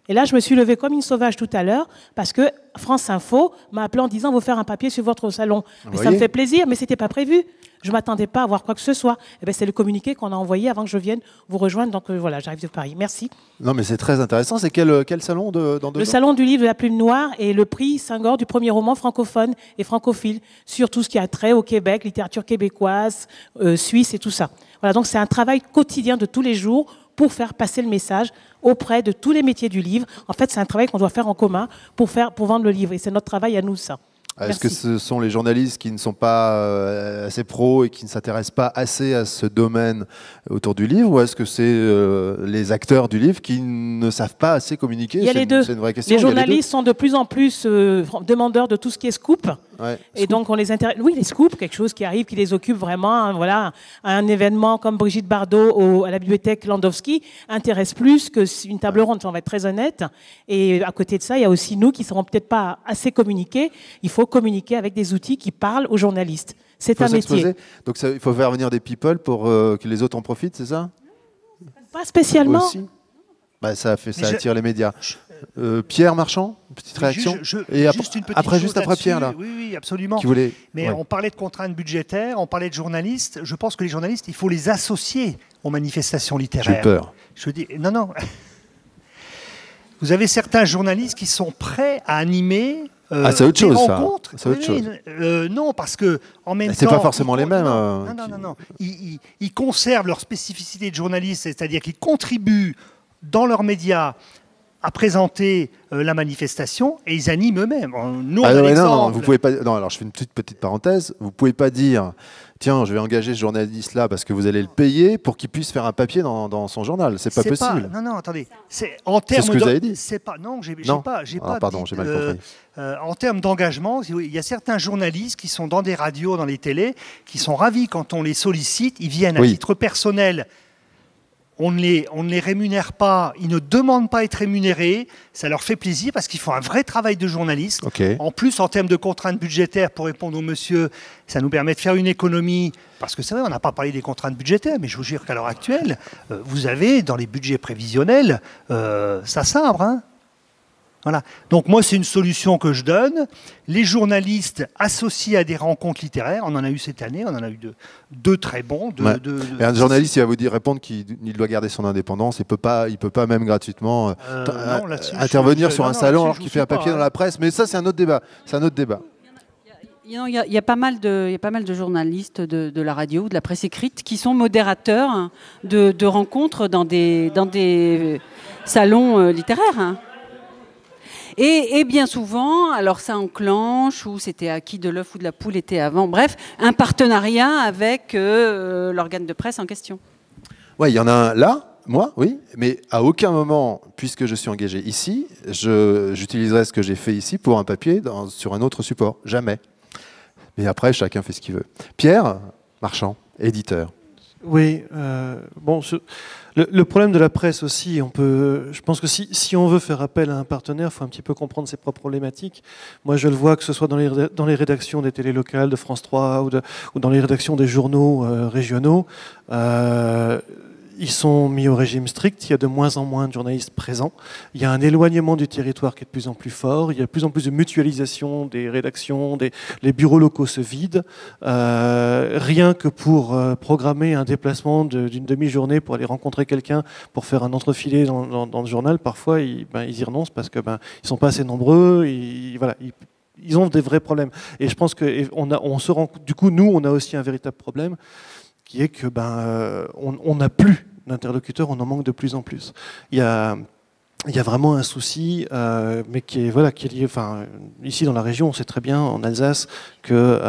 Et là, je me suis levée comme une sauvage tout à l'heure parce que France Info m'a appelé en disant « Vous faire un papier sur votre salon ». Ça me fait plaisir, mais ce n'était pas prévu. Je ne m'attendais pas à voir quoi que ce soit. Et c'est le communiqué qu'on a envoyé avant que je vienne vous rejoindre. Donc voilà, j'arrive de Paris. Merci. Non, mais c'est très intéressant. C'est quel salon dans 2 ans ? Le salon du livre de la Plume Noire et le prix Senghor du premier roman francophone et francophile sur tout ce qui a trait au Québec, littérature québécoise, suisse et tout ça. Voilà, donc c'est un travail quotidien de tous les jours pour faire passer le message auprès de tous les métiers du livre. En fait, c'est un travail qu'on doit faire en commun pour vendre le livre. Et c'est notre travail à nous, ça. Est-ce que ce sont les journalistes qui ne sont pas assez pros et qui ne s'intéressent pas assez à ce domaine autour du livre, ou est-ce que c'est les acteurs du livre qui ne savent pas assez communiquer ? Il y a les deux. C'est une vraie question. Les journalistes sont de plus en plus demandeurs de tout ce qui est scoop. Ouais. Et donc on les intéresse. Oui, les scoops, quelque chose qui arrive, qui les occupe vraiment. Hein, voilà, un événement comme Brigitte Bardot à la bibliothèque Landowski intéresse plus qu'une table ronde. On va être très honnête. Et à côté de ça, il y a aussi nous qui ne serons peut-être pas assez communiqués. Il faut communiquer avec des outils qui parlent aux journalistes. C'est un métier. Donc il faut faire venir des people pour que les autres en profitent, c'est ça ? Pas spécialement. Aussi. Ça attire les médias. Pierre Marchand, petite réaction. Juste après Pierre là. Oui, absolument. Mais on parlait de contraintes budgétaires, on parlait de journalistes. Je pense que les journalistes, il faut les associer aux manifestations littéraires. J'ai peur. Je dis non. Vous avez certains journalistes qui sont prêts à animer c'est autre chose, rencontres. Ça. C'est autre chose. Non, parce que en même temps, c'est pas forcément les mêmes. Non. Ils conservent leur spécificité de journaliste, c'est-à-dire qu'ils contribuent dans leurs médias à présenter la manifestation et ils animent eux-mêmes. Nous, non, vous pouvez pas. Non, alors je fais une petite parenthèse. Vous pouvez pas dire, tiens, je vais engager ce journaliste-là parce que vous allez le payer pour qu'il puisse faire un papier dans son journal. C'est pas possible. Non, attendez. C'est ce que vous avez dit. C'est pas. Non, j'ai pas. Pardon, j'ai mal compris. En termes d'engagement, il y a certains journalistes qui sont dans des radios, dans les télés, qui sont ravis quand on les sollicite. Ils viennent à titre personnel. On ne les rémunère pas, ils ne demandent pas à être rémunérés, ça leur fait plaisir parce qu'ils font un vrai travail de journaliste. Okay. En plus, en termes de contraintes budgétaires, pour répondre au monsieur, ça nous permet de faire une économie, parce que c'est vrai, on n'a pas parlé des contraintes budgétaires, mais je vous jure qu'à l'heure actuelle, vous avez dans les budgets prévisionnels, ça sabre, hein. Voilà. Donc moi, c'est une solution que je donne. Les journalistes associés à des rencontres littéraires, on en a eu cette année, on en a eu deux très bons. Un journaliste, il va vous répondre qu'il doit garder son indépendance. Il peut pas même gratuitement intervenir sur un salon alors qu'il fait un papier dans la presse. Mais ça, c'est un autre débat. Il y a pas mal de journalistes de la radio ou de la presse écrite qui sont modérateurs de rencontres dans des salons littéraires. Et bien souvent, alors ça enclenche, ou c'était à qui de l'œuf ou de la poule était avant, bref, un partenariat avec l'organe de presse en question. Oui, il y en a un là, moi, oui, mais à aucun moment, puisque je suis engagé ici, j'utiliserai ce que j'ai fait ici pour un papier sur un autre support. Jamais. Mais après, chacun fait ce qu'il veut. Pierre Marchand, éditeur. Oui, bon, le problème de la presse aussi, je pense que si on veut faire appel à un partenaire, il faut un petit peu comprendre ses propres problématiques. Moi, je le vois que ce soit dans les rédactions des télés locales de France 3 ou dans les rédactions des journaux régionaux. Ils sont mis au régime strict, il y a de moins en moins de journalistes présents, il y a un éloignement du territoire qui est de plus en plus fort, il y a de plus en plus de mutualisation des rédactions, les bureaux locaux se vident. Rien que pour programmer un déplacement d'une demi-journée pour aller rencontrer quelqu'un, pour faire un entrefilé dans le journal, parfois ils y renoncent parce que ils sont pas assez nombreux, ils ont des vrais problèmes. Et je pense que du coup, nous, on a aussi un véritable problème, qui est que on n'a plus d'interlocuteurs, on en manque de plus en plus. Il y a vraiment un souci, mais qui est lié. Ici dans la région, on sait très bien, en Alsace, que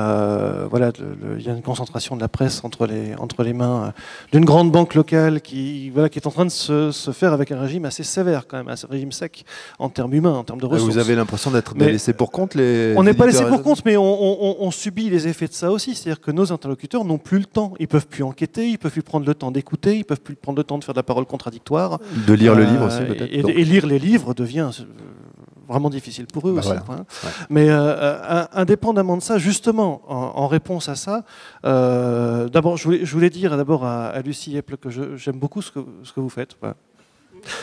il y a une concentration de la presse entre les mains d'une grande banque locale qui est en train de se faire avec un régime assez sévère quand même, un régime sec en termes humains, en termes de ressources. Vous avez l'impression d'être laissé pour compte on n'est pas laissé pour compte, mais on subit les effets de ça aussi. C'est-à-dire que nos interlocuteurs n'ont plus le temps. Ils peuvent plus enquêter, ils peuvent plus prendre le temps d'écouter, ils peuvent plus prendre le temps de faire de la parole contradictoire. De lire le livre aussi peut-être. Et lire les livres devient vraiment difficile pour eux aussi. Voilà. Hein. Ouais. Mais indépendamment de ça, justement, en réponse à ça, d'abord, je voulais dire d'abord à Lucie Eppel que j'aime beaucoup ce que vous faites. Voilà.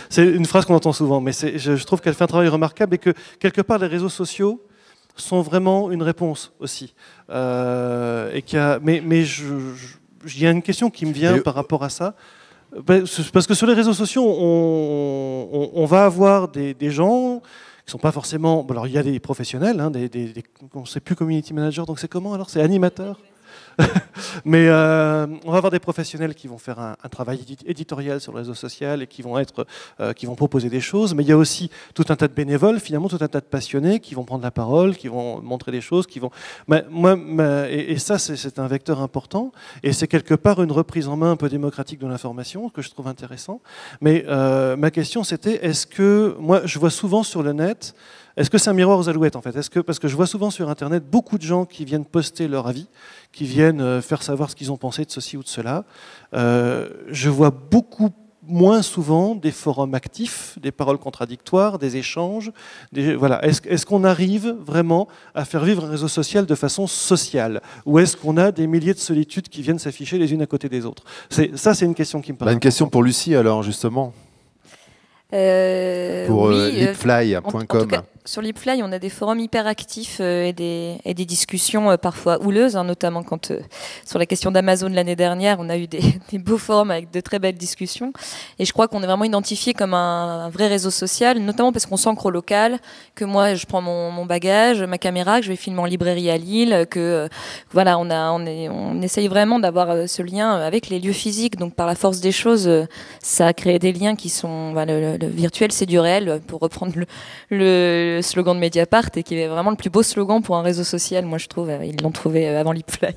C'est une phrase qu'on entend souvent, mais je trouve qu'elle fait un travail remarquable et que quelque part les réseaux sociaux sont vraiment une réponse aussi. Mais il y a une question qui me vient par rapport à ça. Parce que sur les réseaux sociaux, on va avoir des gens qui ne sont pas forcément... Bon, alors il y a des professionnels, on ne sait plus community manager, donc c'est comment alors? C'est animateur? Mais on va avoir des professionnels qui vont faire un travail éditorial sur le réseau social et qui vont proposer des choses. Mais il y a aussi tout un tas de bénévoles, finalement, tout un tas de passionnés qui vont prendre la parole, qui vont montrer des choses, et ça, c'est un vecteur important. Et c'est quelque part une reprise en main un peu démocratique de l'information que je trouve intéressant. Mais ma question, c'était, est-ce que moi, je vois souvent sur le net. Est-ce que c'est un miroir aux alouettes en fait? Parce que je vois souvent sur Internet beaucoup de gens qui viennent poster leur avis, qui viennent faire savoir ce qu'ils ont pensé de ceci ou de cela. Je vois beaucoup moins souvent des forums actifs, des paroles contradictoires, des échanges. Voilà. Est-ce qu'on arrive vraiment à faire vivre un réseau social de façon sociale? Ou est-ce qu'on a des milliers de solitudes qui viennent s'afficher les unes à côté des autres? Ça, c'est une question qui me paraît. Une question pour Lucie alors justement. Pour leapfly.com. Sur Leapfly, on a des forums hyper actifs et des discussions parfois houleuses, notamment quand sur la question d'Amazon l'année dernière, on a eu des beaux forums avec de très belles discussions. Et je crois qu'on est vraiment identifié comme un vrai réseau social, notamment parce qu'on s'ancre au local, que moi je prends mon bagage, ma caméra, que je vais filmer en librairie à Lille, que voilà, on essaye vraiment d'avoir ce lien avec les lieux physiques. Donc par la force des choses, ça a créé des liens qui sont le virtuel, c'est du réel, pour reprendre le slogan de Mediapart, et qui est vraiment le plus beau slogan pour un réseau social, moi je trouve. Ils l'ont trouvé avant Leapfly.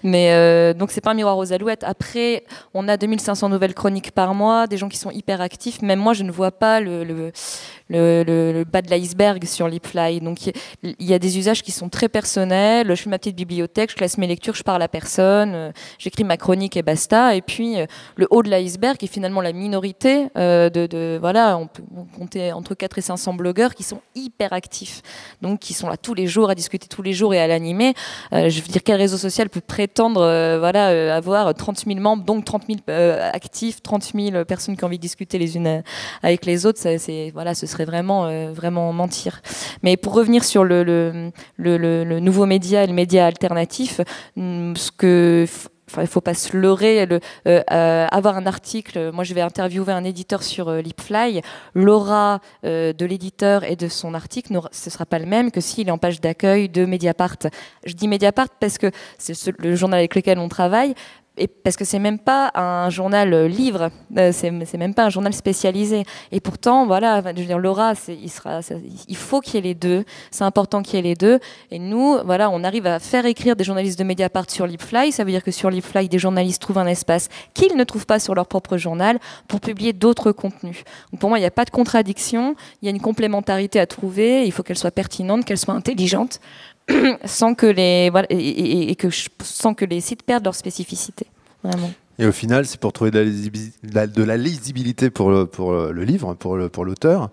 Mais donc c'est pas un miroir aux alouettes. Après, on a 2500 nouvelles chroniques par mois, des gens qui sont hyper actifs. Même moi, je ne vois pas le bas de l'iceberg sur Leapfly. Donc il y a des usages qui sont très personnels. Je fais ma petite bibliothèque, je classe mes lectures, je parle à personne, j'écris ma chronique et basta. Et puis le haut de l'iceberg, qui est finalement la minorité voilà, on peut compter entre 400 et 500 blogueurs qui sont hyper actifs, donc qui sont là tous les jours, à discuter tous les jours et à l'animer. Je veux dire, quel réseau social peut prétendre avoir 30 000 membres, donc 30 000 actifs, 30 000 personnes qui ont envie de discuter les unes avec les autres? Voilà, ce serait vraiment mentir. Mais pour revenir sur le nouveau média et le média alternatif, il ne faut pas se leurrer. Avoir un article, moi je vais interviewer un éditeur sur Leapfly, l'aura de l'éditeur et de son article, ce ne sera pas le même que s'il est en page d'accueil de Mediapart. Je dis Mediapart parce que c'est le journal avec lequel on travaille, et parce que c'est même pas un journal livre, c'est même pas un journal spécialisé. Et pourtant, voilà, je veux dire, l'aura, il faut qu'il y ait les deux. C'est important qu'il y ait les deux. Et nous, voilà, on arrive à faire écrire des journalistes de Mediapart sur Leapfly. Ça veut dire que sur Leapfly, des journalistes trouvent un espace qu'ils ne trouvent pas sur leur propre journal pour publier d'autres contenus. Donc pour moi, il n'y a pas de contradiction. Il y a une complémentarité à trouver. Il faut qu'elle soit pertinente, qu'elle soit intelligente, sans que les sites perdent leur spécificité. Vraiment. Et au final, c'est pour trouver de la lisibilité pour le livre, pour l'auteur.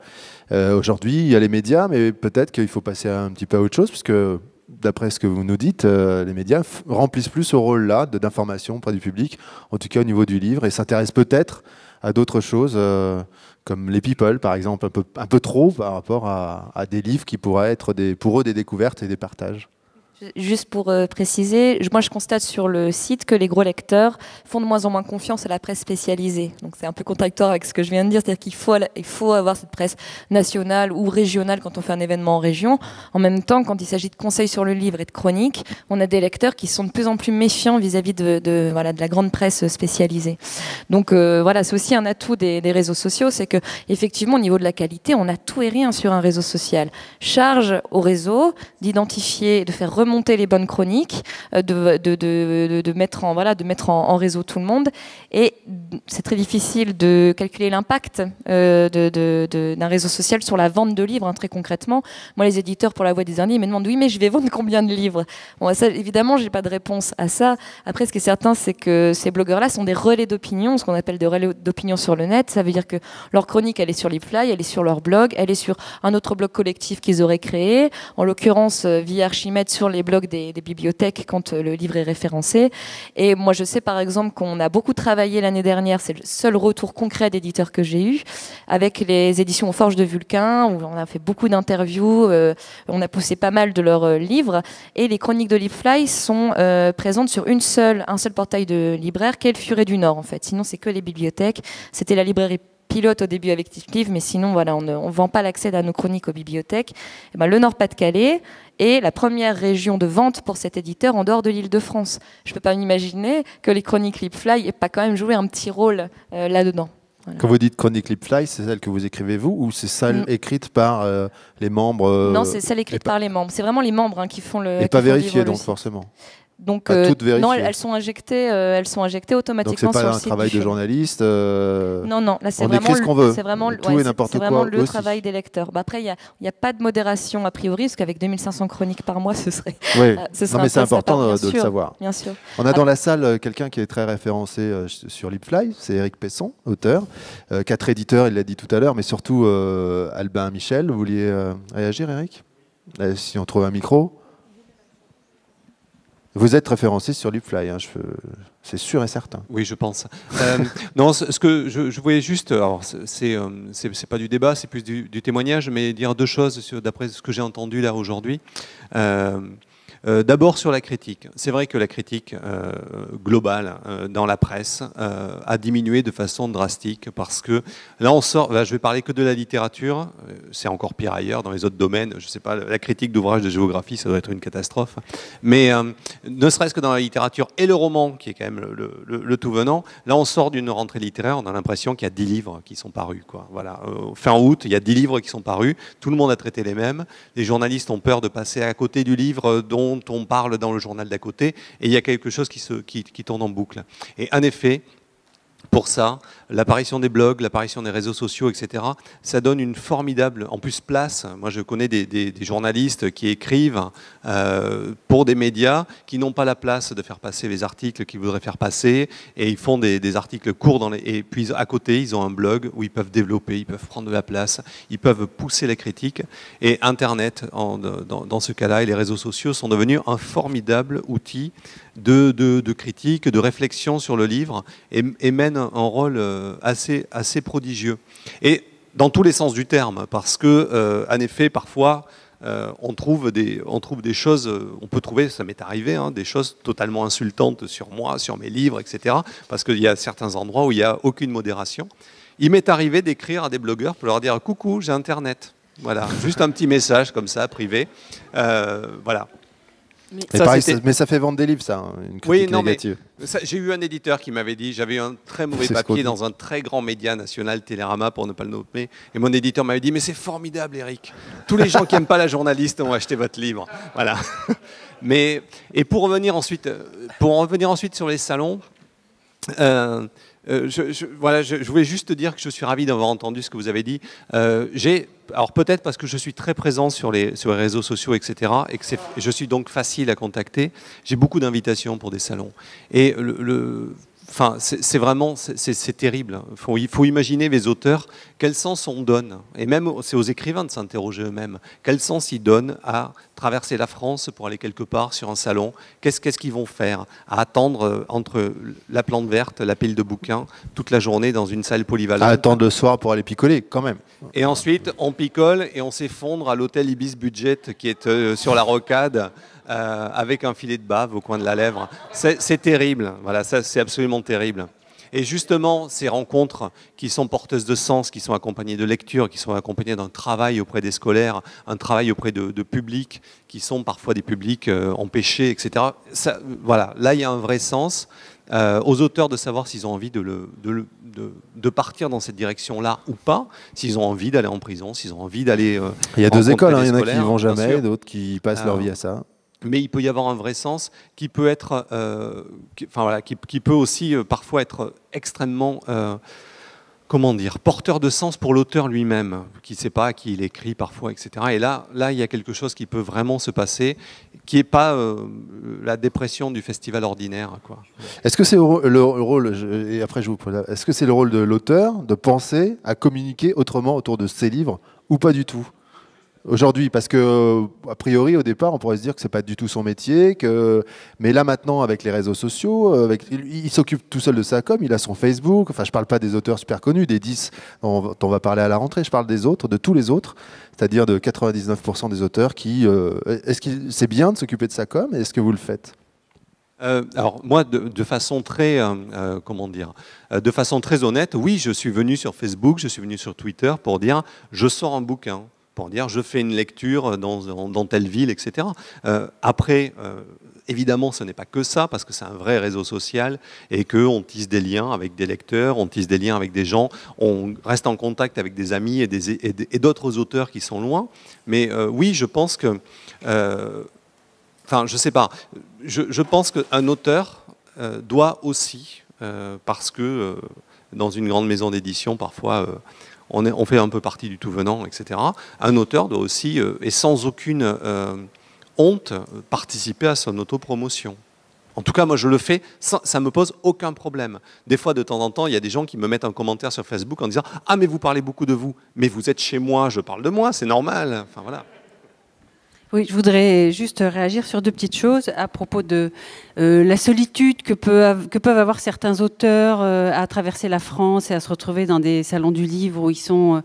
Aujourd'hui, il y a les médias, mais peut-être qu'il faut passer un petit peu à autre chose, puisque d'après ce que vous nous dites, les médias remplissent plus ce rôle-là d'information auprès du public, en tout cas au niveau du livre, et s'intéressent peut-être à d'autres choses, comme les people, par exemple, un peu trop par rapport à des livres qui pourraient être pour eux des découvertes et des partages. Juste pour préciser, moi je constate sur le site que les gros lecteurs font de moins en moins confiance à la presse spécialisée. Donc c'est un peu contradictoire avec ce que je viens de dire, c'est-à-dire qu'il faut avoir cette presse nationale ou régionale quand on fait un événement en région. En même temps, quand il s'agit de conseils sur le livre et de chroniques, on a des lecteurs qui sont de plus en plus méfiants vis-à-vis de la grande presse spécialisée. Donc voilà, c'est aussi un atout des réseaux sociaux, c'est que effectivement au niveau de la qualité, on a tout et rien sur un réseau social. Charge au réseau d'identifier, de faire remonter les bonnes chroniques, de mettre en réseau tout le monde. Et c'est très difficile de calculer l'impact d'un réseau social sur la vente de livres, hein, très concrètement. Moi, les éditeurs pour La Voix des Derniers me demandent oui, mais je vais vendre combien de livres? Bon, ça, évidemment, j'ai pas de réponse à ça. Après, ce qui est certain, c'est que ces blogueurs-là sont des relais d'opinion, ce qu'on appelle des relais d'opinion sur le net. Ça veut dire que leur chronique, elle est sur Leafly, elle est sur leur blog, elle est sur un autre blog collectif qu'ils auraient créé, en l'occurrence via Archimède sur les blogs des bibliothèques quand le livre est référencé. Et moi, je sais par exemple qu'on a beaucoup travaillé l'année dernière, c'est le seul retour concret d'éditeurs que j'ai eu, avec les éditions aux Forges de Vulcain, où on a fait beaucoup d'interviews, on a poussé pas mal de leurs livres, et les chroniques de Leafly sont présentes sur un seul portail de libraire, qui est le Furet du Nord en fait. Sinon, c'est que les bibliothèques. C'était la librairie pilote au début avec Tifliv, mais sinon voilà, on ne vend pas l'accès à nos chroniques aux bibliothèques. Et ben, le Nord-Pas-de-Calais est la première région de vente pour cet éditeur en dehors de l'Île-de-France. Je ne peux pas m'imaginer que les chroniques Leafly n'aient pas quand même joué un petit rôle là-dedans. Voilà. Quand vous dites chronique Leafly, c'est celle que vous écrivez vous ou c'est celle écrite par les membres Non, c'est celle écrite par les membres. C'est vraiment les membres qui font le. Et pas vérifiée donc forcément. Donc non, elles sont injectées automatiquement sur le site. Donc c'est pas un travail de journaliste. Non, là c'est vraiment écrit ce qu'on veut. C'est vraiment, tout et n'importe quoi. C'est vraiment le travail des lecteurs. Bah, après, il y a pas de modération a priori, parce qu'avec 2500 chroniques par mois, ce serait. Oui. Non, mais c'est important de le savoir. Bien sûr. On a dans la salle quelqu'un qui est très référencé sur Leafly, c'est Eric Pesson, auteur, 4 éditeurs, il l'a dit tout à l'heure, mais surtout Albin Michel. Vous vouliez réagir, Eric? Si on trouve un micro. Vous êtes référencé sur Leafly, hein, c'est sûr et certain. Oui, je pense. Non, ce que je voulais juste, alors c'est pas du débat, c'est plus du témoignage, mais dire deux choses d'après ce que j'ai entendu là aujourd'hui. D'abord sur la critique. C'est vrai que la critique globale dans la presse a diminué de façon drastique parce que là on sort, là, je vais parler que de la littérature, c'est encore pire ailleurs dans les autres domaines, je sais pas, la critique d'ouvrages de géographie ça doit être une catastrophe, mais ne serait-ce que dans la littérature et le roman qui est quand même le tout venant, là on sort d'une rentrée littéraire, on a l'impression qu'il y a 10 livres qui sont parus, quoi. Voilà. Fin août, il y a 10 livres qui sont parus, tout le monde a traité les mêmes, les journalistes ont peur de passer à côté du livre dont on parle dans le journal d'à côté, et il y a quelque chose qui tourne en boucle. Et en effet, pour ça, l'apparition des blogs, l'apparition des réseaux sociaux, etc., ça donne une formidable, en plus, place. Moi, je connais des journalistes qui écrivent pour des médias qui n'ont pas la place de faire passer les articles qu'ils voudraient faire passer, et ils font des articles courts, et puis à côté, ils ont un blog où ils peuvent développer, ils peuvent prendre de la place, ils peuvent pousser la critique, et Internet, dans ce cas-là, et les réseaux sociaux sont devenus un formidable outil de critique, de réflexion sur le livre, et mènent un rôle assez prodigieux. Et dans tous les sens du terme, parce que, en effet, parfois, on trouve des choses, on peut trouver, ça m'est arrivé, hein, des choses totalement insultantes sur moi, sur mes livres, etc. Parce qu'il y a certains endroits où il n'y a aucune modération. Il m'est arrivé d'écrire à des blogueurs pour leur dire « Coucou, j'ai Internet ». Voilà, juste un petit message comme ça, privé. Voilà. Mais ça fait vendre des livres, ça, une critique négative. J'ai eu un éditeur qui m'avait dit, j'avais eu un très mauvais papier dans un très grand média national, Télérama, pour ne pas le nommer, et mon éditeur m'avait dit, mais c'est formidable, Eric. Tous les gens qui n'aiment pas la journaliste ont acheté votre livre. Voilà. Et pour revenir ensuite sur les salons, je voulais juste te dire que je suis ravi d'avoir entendu ce que vous avez dit. Alors peut-être parce que je suis très présent sur les réseaux sociaux, etc., et que je suis donc facile à contacter, j'ai beaucoup d'invitations pour des salons. Et Enfin, c'est vraiment, c'est terrible. Il faut imaginer les auteurs, quel sens on donne, et même c'est aux écrivains de s'interroger eux-mêmes, quel sens ils donnent à traverser la France pour aller quelque part sur un salon, qu'est-ce qu'ils vont faire, à attendre entre la plante verte, la pile de bouquins, toute la journée dans une salle polyvalente. À attendre le soir pour aller picoler, quand même. Et ensuite, on picole et on s'effondre à l'hôtel Ibis Budget qui est sur la rocade, avec un filet de bave au coin de la lèvre. C'est terrible, voilà, c'est absolument terrible. Et justement, ces rencontres qui sont porteuses de sens, qui sont accompagnées de lecture, qui sont accompagnées d'un travail auprès des scolaires, un travail auprès de publics, qui sont parfois des publics empêchés, etc. Ça, voilà, là, il y a un vrai sens. Aux auteurs de savoir s'ils ont envie de partir dans cette direction-là ou pas, s'ils ont envie d'aller en prison, s'ils ont envie d'aller... il y a deux écoles, il y en a qui n'y vont jamais, d'autres qui passent leur vie à ça. Mais il peut y avoir un vrai sens qui peut être, qui peut aussi parfois être extrêmement, comment dire, porteur de sens pour l'auteur lui-même, qui ne sait pas à qui il écrit parfois, etc. Et là, il y a quelque chose qui peut vraiment se passer, qui n'est pas la dépression du festival ordinaire, quoi. Est-ce que c'est le rôle, et après je vous pose, est-ce que c'est le rôle de l'auteur de penser à communiquer autrement autour de ses livres ou pas du tout ? Aujourd'hui, parce que a priori au départ on pourrait se dire que c'est pas du tout son métier, mais là maintenant avec les réseaux sociaux, il s'occupe tout seul de sa com, il a son Facebook. Enfin, je parle pas des auteurs super connus, des 10 dont on va parler à la rentrée. Je parle des autres, de tous les autres, c'est-à-dire de 99% des auteurs qui. Est-ce que c'est bien de s'occuper de sa com? Est-ce que vous le faites? Alors moi, de façon très, de façon très honnête, oui, je suis venu sur Facebook, je suis venu sur Twitter pour dire je sors un bouquin, pour dire je fais une lecture dans telle ville, etc. Après, évidemment, ce n'est pas que ça, parce que c'est un vrai réseau social et qu'on tisse des liens avec des lecteurs, on tisse des liens avec des gens, on reste en contact avec des amis et d'autres auteurs qui sont loin. Mais oui, je pense que... Enfin, je sais pas. Je pense qu'un auteur doit aussi, parce que dans une grande maison d'édition, parfois, on fait un peu partie du tout venant, etc. Un auteur doit aussi, et sans aucune honte, participer à son autopromotion. En tout cas, moi, je le fais, ça me pose aucun problème. Des fois, de temps en temps, il y a des gens qui me mettent un commentaire sur Facebook en disant « Ah, mais vous parlez beaucoup de vous. Mais vous êtes chez moi, je parle de moi, c'est normal. » Enfin, voilà. Oui, je voudrais juste réagir sur deux petites choses à propos de la solitude que peuvent avoir certains auteurs à traverser la France et à se retrouver dans des salons du livre où ils sont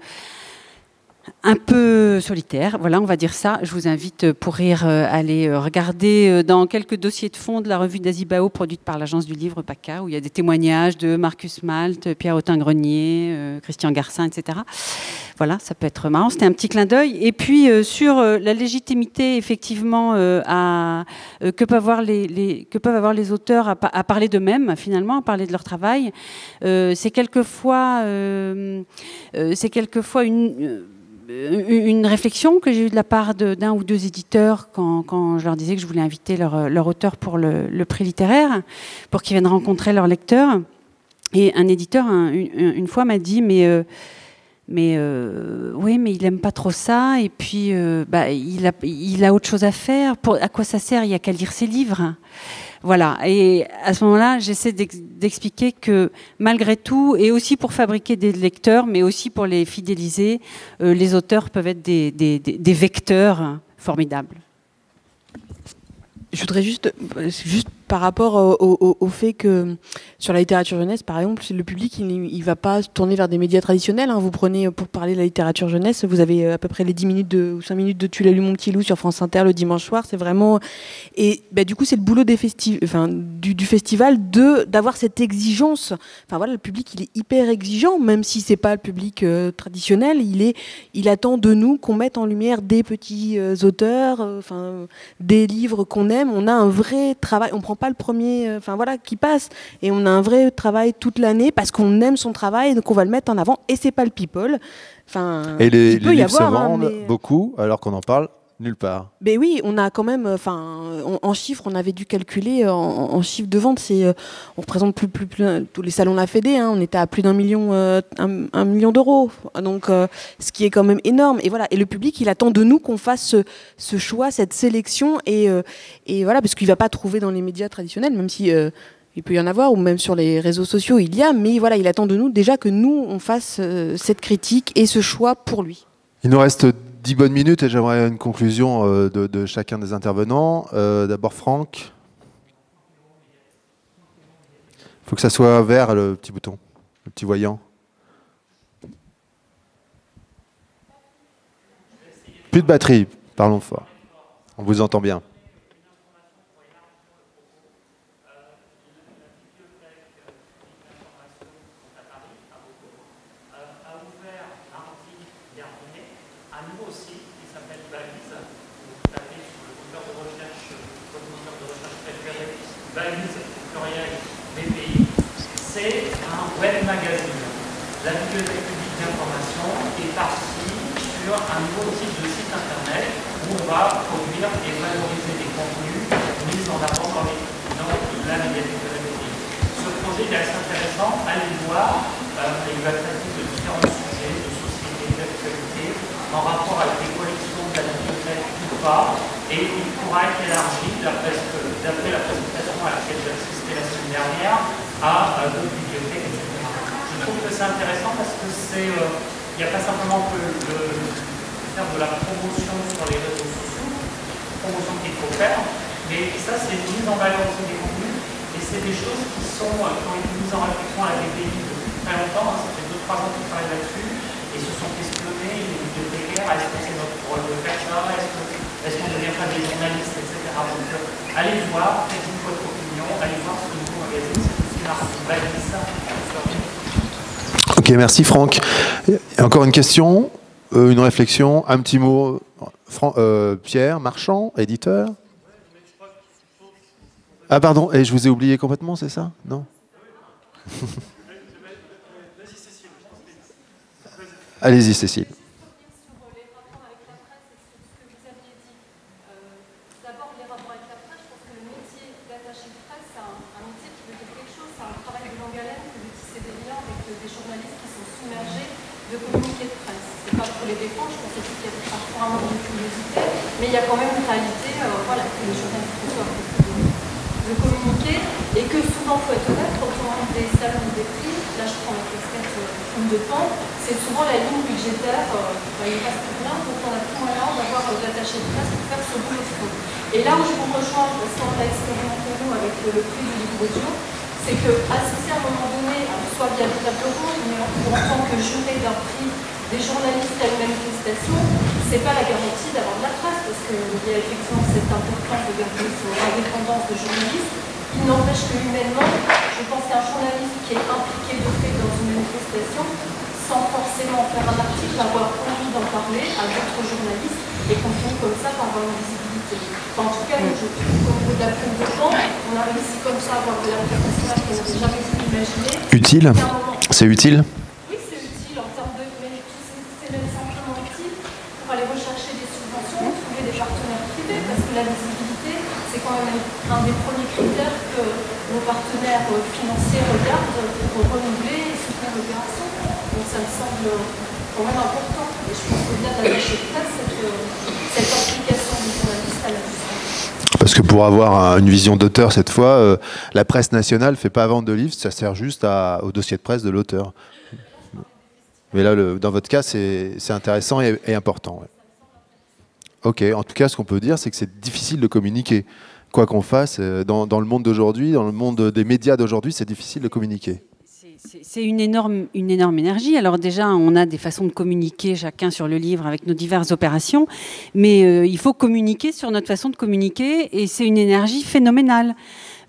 un peu solitaires. Voilà, on va dire ça. Je vous invite pour rire à aller regarder dans quelques dossiers de fond de la revue d'Azibao produite par l'agence du livre PACA, où il y a des témoignages de Marcus Malte, Pierre Autin-Grenier, Christian Garcin, etc. Voilà, ça peut être marrant. C'était un petit clin d'œil. Et puis sur la légitimité, effectivement, que peuvent avoir les auteurs à parler d'eux-mêmes, finalement, à parler de leur travail, c'est quelquefois une réflexion que j'ai eue de la part d'un ou deux éditeurs quand je leur disais que je voulais inviter leur auteur pour le prix littéraire, pour qu'ils viennent rencontrer leurs lecteurs. Et un éditeur, une fois, m'a dit oui, mais il aime pas trop ça, et puis il a autre chose à faire. À quoi ça sert? Il n'y a qu'à lire ses livres. Voilà, et à ce moment-là, j'essaie d'expliquer que malgré tout, et aussi pour fabriquer des lecteurs, mais aussi pour les fidéliser, les auteurs peuvent être des vecteurs formidables. Je voudrais juste par rapport au fait que sur la littérature jeunesse, par exemple, le public, il va pas tourner vers des médias traditionnels. Hein. Vous prenez, pour parler de la littérature jeunesse, vous avez à peu près les 10 minutes ou 5 minutes de Tu l'as lu mon petit loup sur France Inter le dimanche soir. C'est vraiment... Et du coup, c'est le boulot du festival d'avoir cette exigence. Enfin voilà, le public, il est hyper exigeant, même si c'est pas le public traditionnel. Il attend de nous qu'on mette en lumière des petits auteurs, des livres qu'on aime. On a un vrai travail. On prend pas le premier qui passe, et on a un vrai travail toute l'année parce qu'on aime son travail, donc on va le mettre en avant, et c'est pas le people. Et les livres se vendent beaucoup alors qu'on en parle nulle part. Mais oui, on a quand même, en chiffres, on avait dû calculer en chiffres de vente, on représente plus tous les salons de la Fédé, hein, on était à plus d'1 million, 1 million d'euros, donc ce qui est quand même énorme. Et voilà, et le public, il attend de nous qu'on fasse ce choix, cette sélection, et voilà, parce qu'il va pas trouver dans les médias traditionnels, même si il peut y en avoir, ou même sur les réseaux sociaux, il y a, mais voilà, il attend de nous déjà que nous, on fasse cette critique et ce choix pour lui. Il nous reste 10 bonnes minutes et j'aimerais une conclusion de chacun des intervenants. D'abord Franck. Il faut que ça soit vert, le petit bouton, le petit voyant. Plus de batterie, parlons fort. On vous entend bien. C'est un web magazine. La Bibliothèque publique d'information est partie sur un nouveau type de site internet où on va produire et valoriser des contenus mis en avant dans la médiathèque de la BPI. Ce projet est assez intéressant, allez le voir, il va traiter de différents sujets, de société, d'actualité, en rapport avec les collections de la bibliothèque ou pas, et il pourra être élargi, d'après la présentation à laquelle j'ai assisté la semaine dernière, à d'autres bibliothèques, etc. Je trouve que c'est intéressant parce que il n'y a pas simplement que faire de la promotion sur les réseaux sociaux, promotion qu'il faut faire, mais ça c'est une mise en valeur aussi des contenus, et c'est des choses qui ont été mises en réflexion à la BPI depuis très longtemps, ça fait 2-3 ans qu'ils travaillent là-dessus, et se sont questionnés, les bibliothécaires, est-ce que c'est notre rôle de faire ça, est-ce qu'on ne devient pas des journalistes, etc. Donc allez voir, faites une fois votre opinion, allez voir ce nouveau magazine. Ok, merci Franck. Et encore une question, une réflexion, un petit mot. Pierre Marchand, éditeur. Ah pardon, et je vous ai oublié complètement, c'est ça? Non. Allez-y Cécile. Mais il y a quand même une réalité voilà, que les journalistes reçoivent de communiquer et que souvent, il faut être honnête, quand on rentre des salons ou des prix, là je prends la casquette de temps, c'est souvent la ligne budgétaire, il ne passe plus rien, donc on a plus moyen d'avoir d'attaché de presse pour faire ce boulot de fond. Et là où je vous rejoins, parce qu'on l'a expérimenté nous avec le prix du livre audio, c'est qu'assister à un moment donné, soit via des tables rondes, mais en tant que juré d'un prix, des journalistes à une manifestation, c'est pas la garantie d'avoir de la presse, parce qu'il y a effectivement cette importance de garder son indépendance de journaliste. Il n'empêche que humainement, je pense qu'un journaliste qui est impliqué de fait dans une manifestation, sans forcément faire un article, avoir envie d'en parler à d'autres journalistes, et qu'on finit comme ça par avoir une visibilité. Enfin, en tout cas, je trouve qu'au niveau de la prise de temps, on a réussi comme ça à avoir de la préparation qu'on n'avait jamais pu imaginer. Utile? C'est utile? Aller rechercher des subventions, trouver des partenaires privés, parce que la visibilité, c'est quand même un des premiers critères que nos partenaires financiers regardent pour renouveler et soutenir l'opération. Donc ça me semble quand même important. Et je pense qu'au-delà de l'attaché de presse, cette implication du journaliste à la distance. Parce que pour avoir une vision d'auteur cette fois, la presse nationale ne fait pas vendre de livres, ça sert juste au dossier de presse de l'auteur. Mais là, dans votre cas, c'est intéressant et important. Ouais. Ok, en tout cas, ce qu'on peut dire, c'est que c'est difficile de communiquer. Quoi qu'on fasse, dans le monde d'aujourd'hui, dans le monde des médias d'aujourd'hui, c'est difficile de communiquer. C'est une énorme énergie. Alors déjà, on a des façons de communiquer chacun sur le livre avec nos diverses opérations, mais il faut communiquer sur notre façon de communiquer et c'est une énergie phénoménale.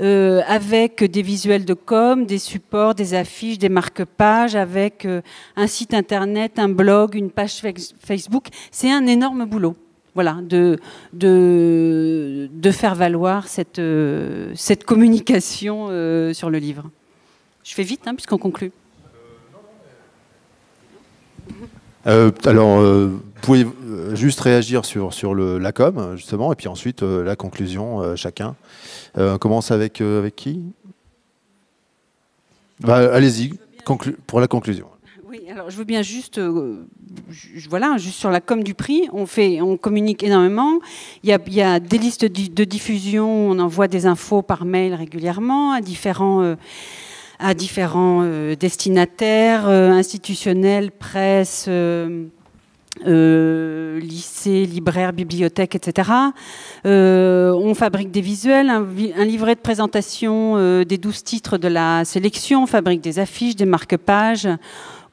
Avec des visuels de com, des supports, des affiches, des marque-pages, avec un site internet, un blog, une page Facebook. C'est un énorme boulot. Voilà, de faire valoir cette communication sur le livre. Je fais vite, hein, puisqu'on conclut. Vous pouvez juste réagir sur la com, justement, et puis ensuite la conclusion, chacun. On commence avec qui? Allez-y, pour la conclusion. Oui, alors je veux bien juste, voilà, juste sur la com du prix, on communique énormément. Il y a des listes de diffusion, on envoie des infos par mail régulièrement à différents destinataires, institutionnels, presse, lycées, libraires, bibliothèques, etc. On fabrique des visuels, un livret de présentation des 12 titres de la sélection, on fabrique des affiches, des marque-pages,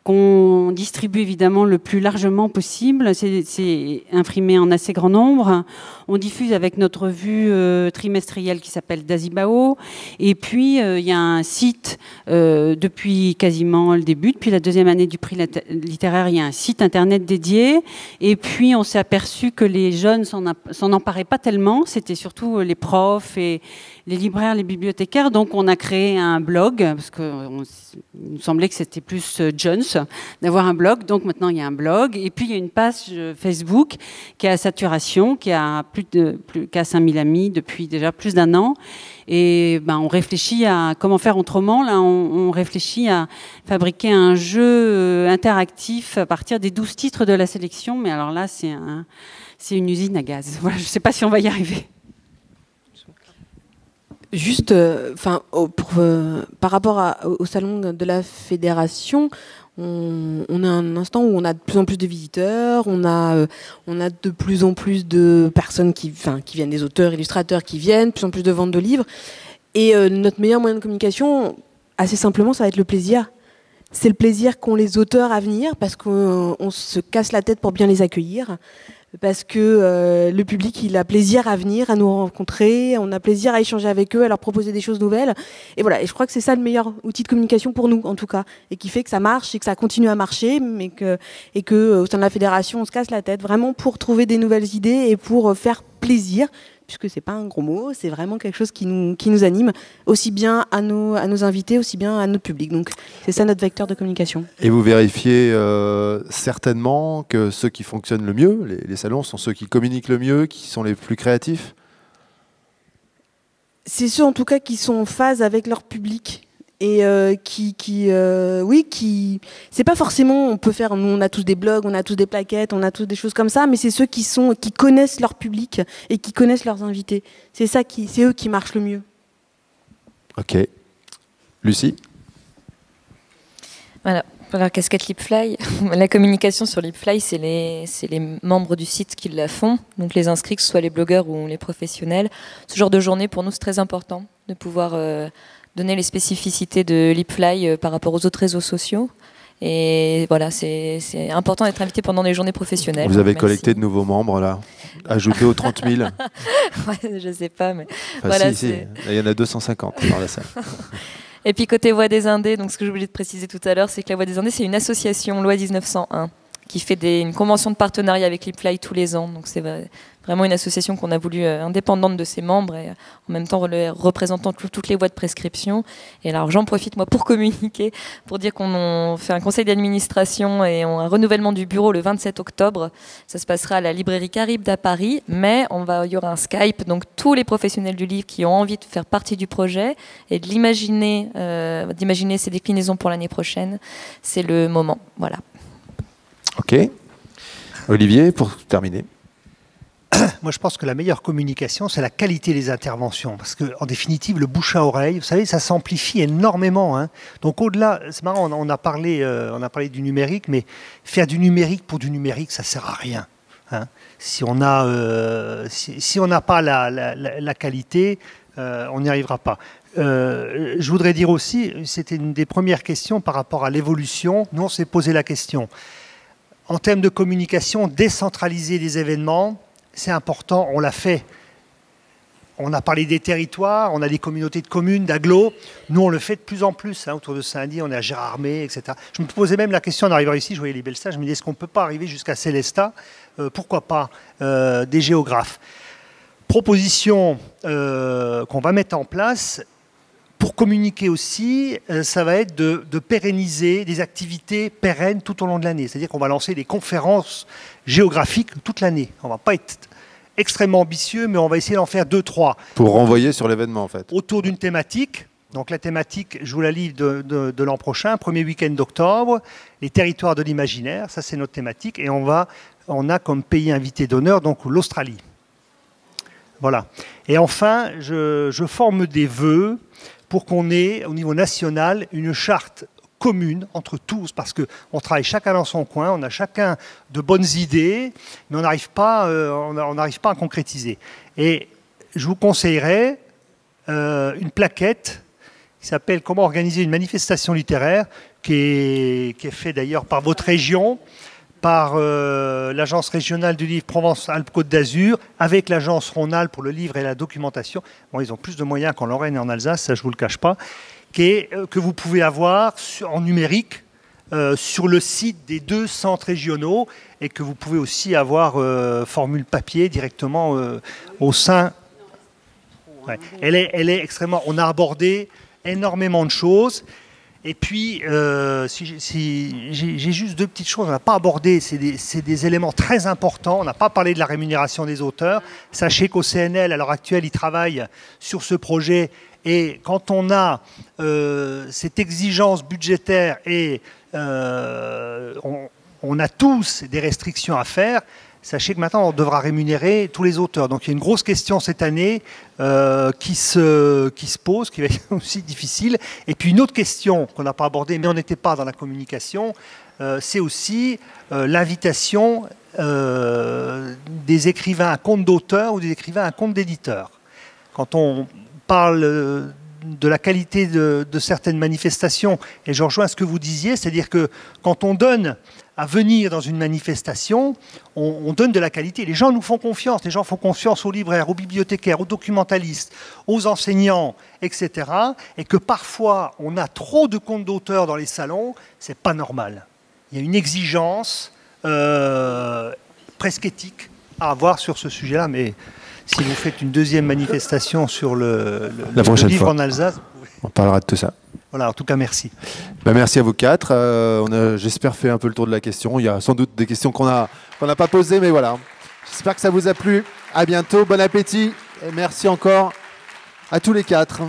qu'on distribue évidemment le plus largement possible. C'est imprimé en assez grand nombre. On diffuse avec notre revue trimestrielle qui s'appelle Dazibao. Et puis, il y a un site, depuis quasiment le début, depuis la deuxième année du prix littéraire, il y a un site internet dédié. Et puis, on s'est aperçu que les jeunes s'en emparaient pas tellement. C'était surtout les profs et les libraires, les bibliothécaires. Donc, on a créé un blog, parce qu'il nous semblait que c'était plus jeunes d'avoir un blog. Donc, maintenant, il y a un blog. Et puis, il y a une page Facebook qui est à saturation, qui a qu'à 5000 amis depuis déjà plus d'un an. Et on réfléchit à comment faire autrement. Là, on réfléchit à fabriquer un jeu interactif à partir des 12 titres de la sélection. Mais alors là, c'est une usine à gaz. Voilà, je ne sais pas si on va y arriver. Juste, par rapport au salon de la fédération, on a un instant où on a de plus en plus de visiteurs, on a de plus en plus de personnes qui viennent, des auteurs, illustrateurs qui viennent, de plus en plus de ventes de livres. Et notre meilleur moyen de communication, assez simplement, ça va être le plaisir. C'est le plaisir qu'ont les auteurs à venir, parce qu'on se casse la tête pour bien les accueillir. Parce que le public, il a plaisir à venir, à nous rencontrer, on a plaisir à échanger avec eux, à leur proposer des choses nouvelles. Et voilà, et je crois que c'est ça le meilleur outil de communication pour nous, en tout cas, et qui fait que ça marche et que ça continue à marcher, et que au sein de la fédération, on se casse la tête vraiment pour trouver des nouvelles idées et pour faire plaisir, puisque c'est pas un gros mot, c'est vraiment quelque chose qui nous anime, aussi bien à nos invités, aussi bien à notre public. Donc c'est ça notre vecteur de communication. Et vous vérifiez certainement que ceux qui fonctionnent le mieux, les salons, sont ceux qui communiquent le mieux, qui sont les plus créatifs? C'est ceux en tout cas qui sont en phase avec leur public. Et c'est pas forcément, nous on a tous des blogs, on a tous des plaquettes, on a tous des choses comme ça, mais c'est ceux qui connaissent leur public et qui connaissent leurs invités. C'est eux qui marchent le mieux. Ok. Lucie? Voilà. Pour la casquette Lipfly, la communication sur Lipfly, c'est les membres du site qui la font, donc les inscrits, que ce soit les blogueurs ou les professionnels. Ce genre de journée, pour nous, c'est très important de pouvoir donner les spécificités de Lipfly par rapport aux autres réseaux sociaux. Et voilà, c'est important d'être invité pendant les journées professionnelles. Vous avez collecté de nouveaux membres, là, ajoutés aux 30 000? Ouais, je ne sais pas, mais enfin, voilà. Si. Il y en a 250 dans la salle. Et puis côté Voix des Indés, donc ce que j'ai oublié de préciser tout à l'heure, c'est que la Voix des Indés, c'est une association loi 1901 qui fait une convention de partenariat avec Lipfly tous les ans. Donc c'est vraiment une association qu'on a voulu indépendante de ses membres et en même temps représentant toutes les voies de prescription. Et alors j'en profite moi pour communiquer, pour dire qu'on fait un conseil d'administration et un renouvellement du bureau le 27 octobre. Ça se passera à la librairie Caribde à Paris, mais il y aura un Skype, donc tous les professionnels du livre qui ont envie de faire partie du projet et de d'imaginer ces déclinaisons pour l'année prochaine, c'est le moment. Voilà. Ok. Olivier, pour terminer. Moi, je pense que la meilleure communication, c'est la qualité des interventions. Parce qu'en définitive, le bouche à oreille, vous savez, ça s'amplifie énormément. Hein. Donc, au-delà, c'est marrant, on a parlé du numérique, mais faire du numérique pour du numérique, ça ne sert à rien. Hein. Si on n'a pas la qualité, on n'y arrivera pas. Je voudrais dire aussi, c'était une des premières questions par rapport à l'évolution. Nous, on s'est posé la question. En termes de communication, décentraliser les événements, c'est important, on l'a fait. On a parlé des territoires, on a des communautés de communes, d'agglos. Nous, on le fait de plus en plus. Hein, autour de Saint-Denis, on est à Gérardmer, etc. Je me posais même la question en arrivant ici, je voyais les belles salles, je me disais, est-ce qu'on ne peut pas arriver jusqu'à Célestat? Pourquoi pas des géographes? Proposition qu'on va mettre en place. Pour communiquer aussi, ça va être de pérenniser des activités pérennes tout au long de l'année. C'est-à-dire qu'on va lancer des conférences géographiques toute l'année. On ne va pas être extrêmement ambitieux, mais on va essayer d'en faire 2-3. Pour renvoyer sur l'événement, en fait. Autour d'une thématique. Donc la thématique, je vous la lis de l'an prochain, premier week-end d'octobre, les territoires de l'imaginaire, ça c'est notre thématique, et on a comme pays invité d'honneur donc l'Australie. Voilà. Et enfin, je forme des vœux pour qu'on ait au niveau national une charte commune entre tous, parce qu'on travaille chacun dans son coin, on a chacun de bonnes idées, mais on n'arrive pas à concrétiser. Et je vous conseillerais une plaquette qui s'appelle « Comment organiser une manifestation littéraire » qui est fait d'ailleurs par votre région, par l'Agence régionale du livre Provence-Alpes-Côte d'Azur, avec l'Agence Rhône-Alpes pour le livre et la documentation. Bon, ils ont plus de moyens qu'en Lorraine et en Alsace, ça je ne vous le cache pas, que vous pouvez avoir en numérique sur le site des 2 centres régionaux et que vous pouvez aussi avoir formule papier directement au sein. Ouais. Elle est extrêmement... On a abordé énormément de choses. Et puis, j'ai juste 2 petites choses, on n'a pas abordé, c'est des éléments très importants. On n'a pas parlé de la rémunération des auteurs. Sachez qu'au CNL, à l'heure actuelle, ils travaillent sur ce projet. Et quand on a cette exigence budgétaire et on a tous des restrictions à faire, sachez que maintenant, on devra rémunérer tous les auteurs. Donc, il y a une grosse question cette année qui se pose, qui va être aussi difficile. Et puis, une autre question qu'on n'a pas abordée, mais on n'était pas dans la communication, c'est aussi l'invitation des écrivains à compte d'auteur ou des écrivains à compte d'éditeur. Quand on parle de la qualité de certaines manifestations, et je rejoins ce que vous disiez, c'est-à-dire que quand on donne à venir dans une manifestation, on donne de la qualité. Les gens nous font confiance. Les gens font confiance aux libraires, aux bibliothécaires, aux documentalistes, aux enseignants, etc. Et que parfois, on a trop de comptes d'auteurs dans les salons, c'est pas normal. Il y a une exigence presque éthique à avoir sur ce sujet-là. Mais si vous faites une deuxième manifestation sur le livre en Alsace, on parlera de tout ça. Voilà, en tout cas, merci. Merci à vous 4. On a, j'espère, fait un peu le tour de la question. Il y a sans doute des questions qu'on n'a pas posées, mais voilà. J'espère que ça vous a plu. À bientôt, bon appétit. Et merci encore à tous les 4.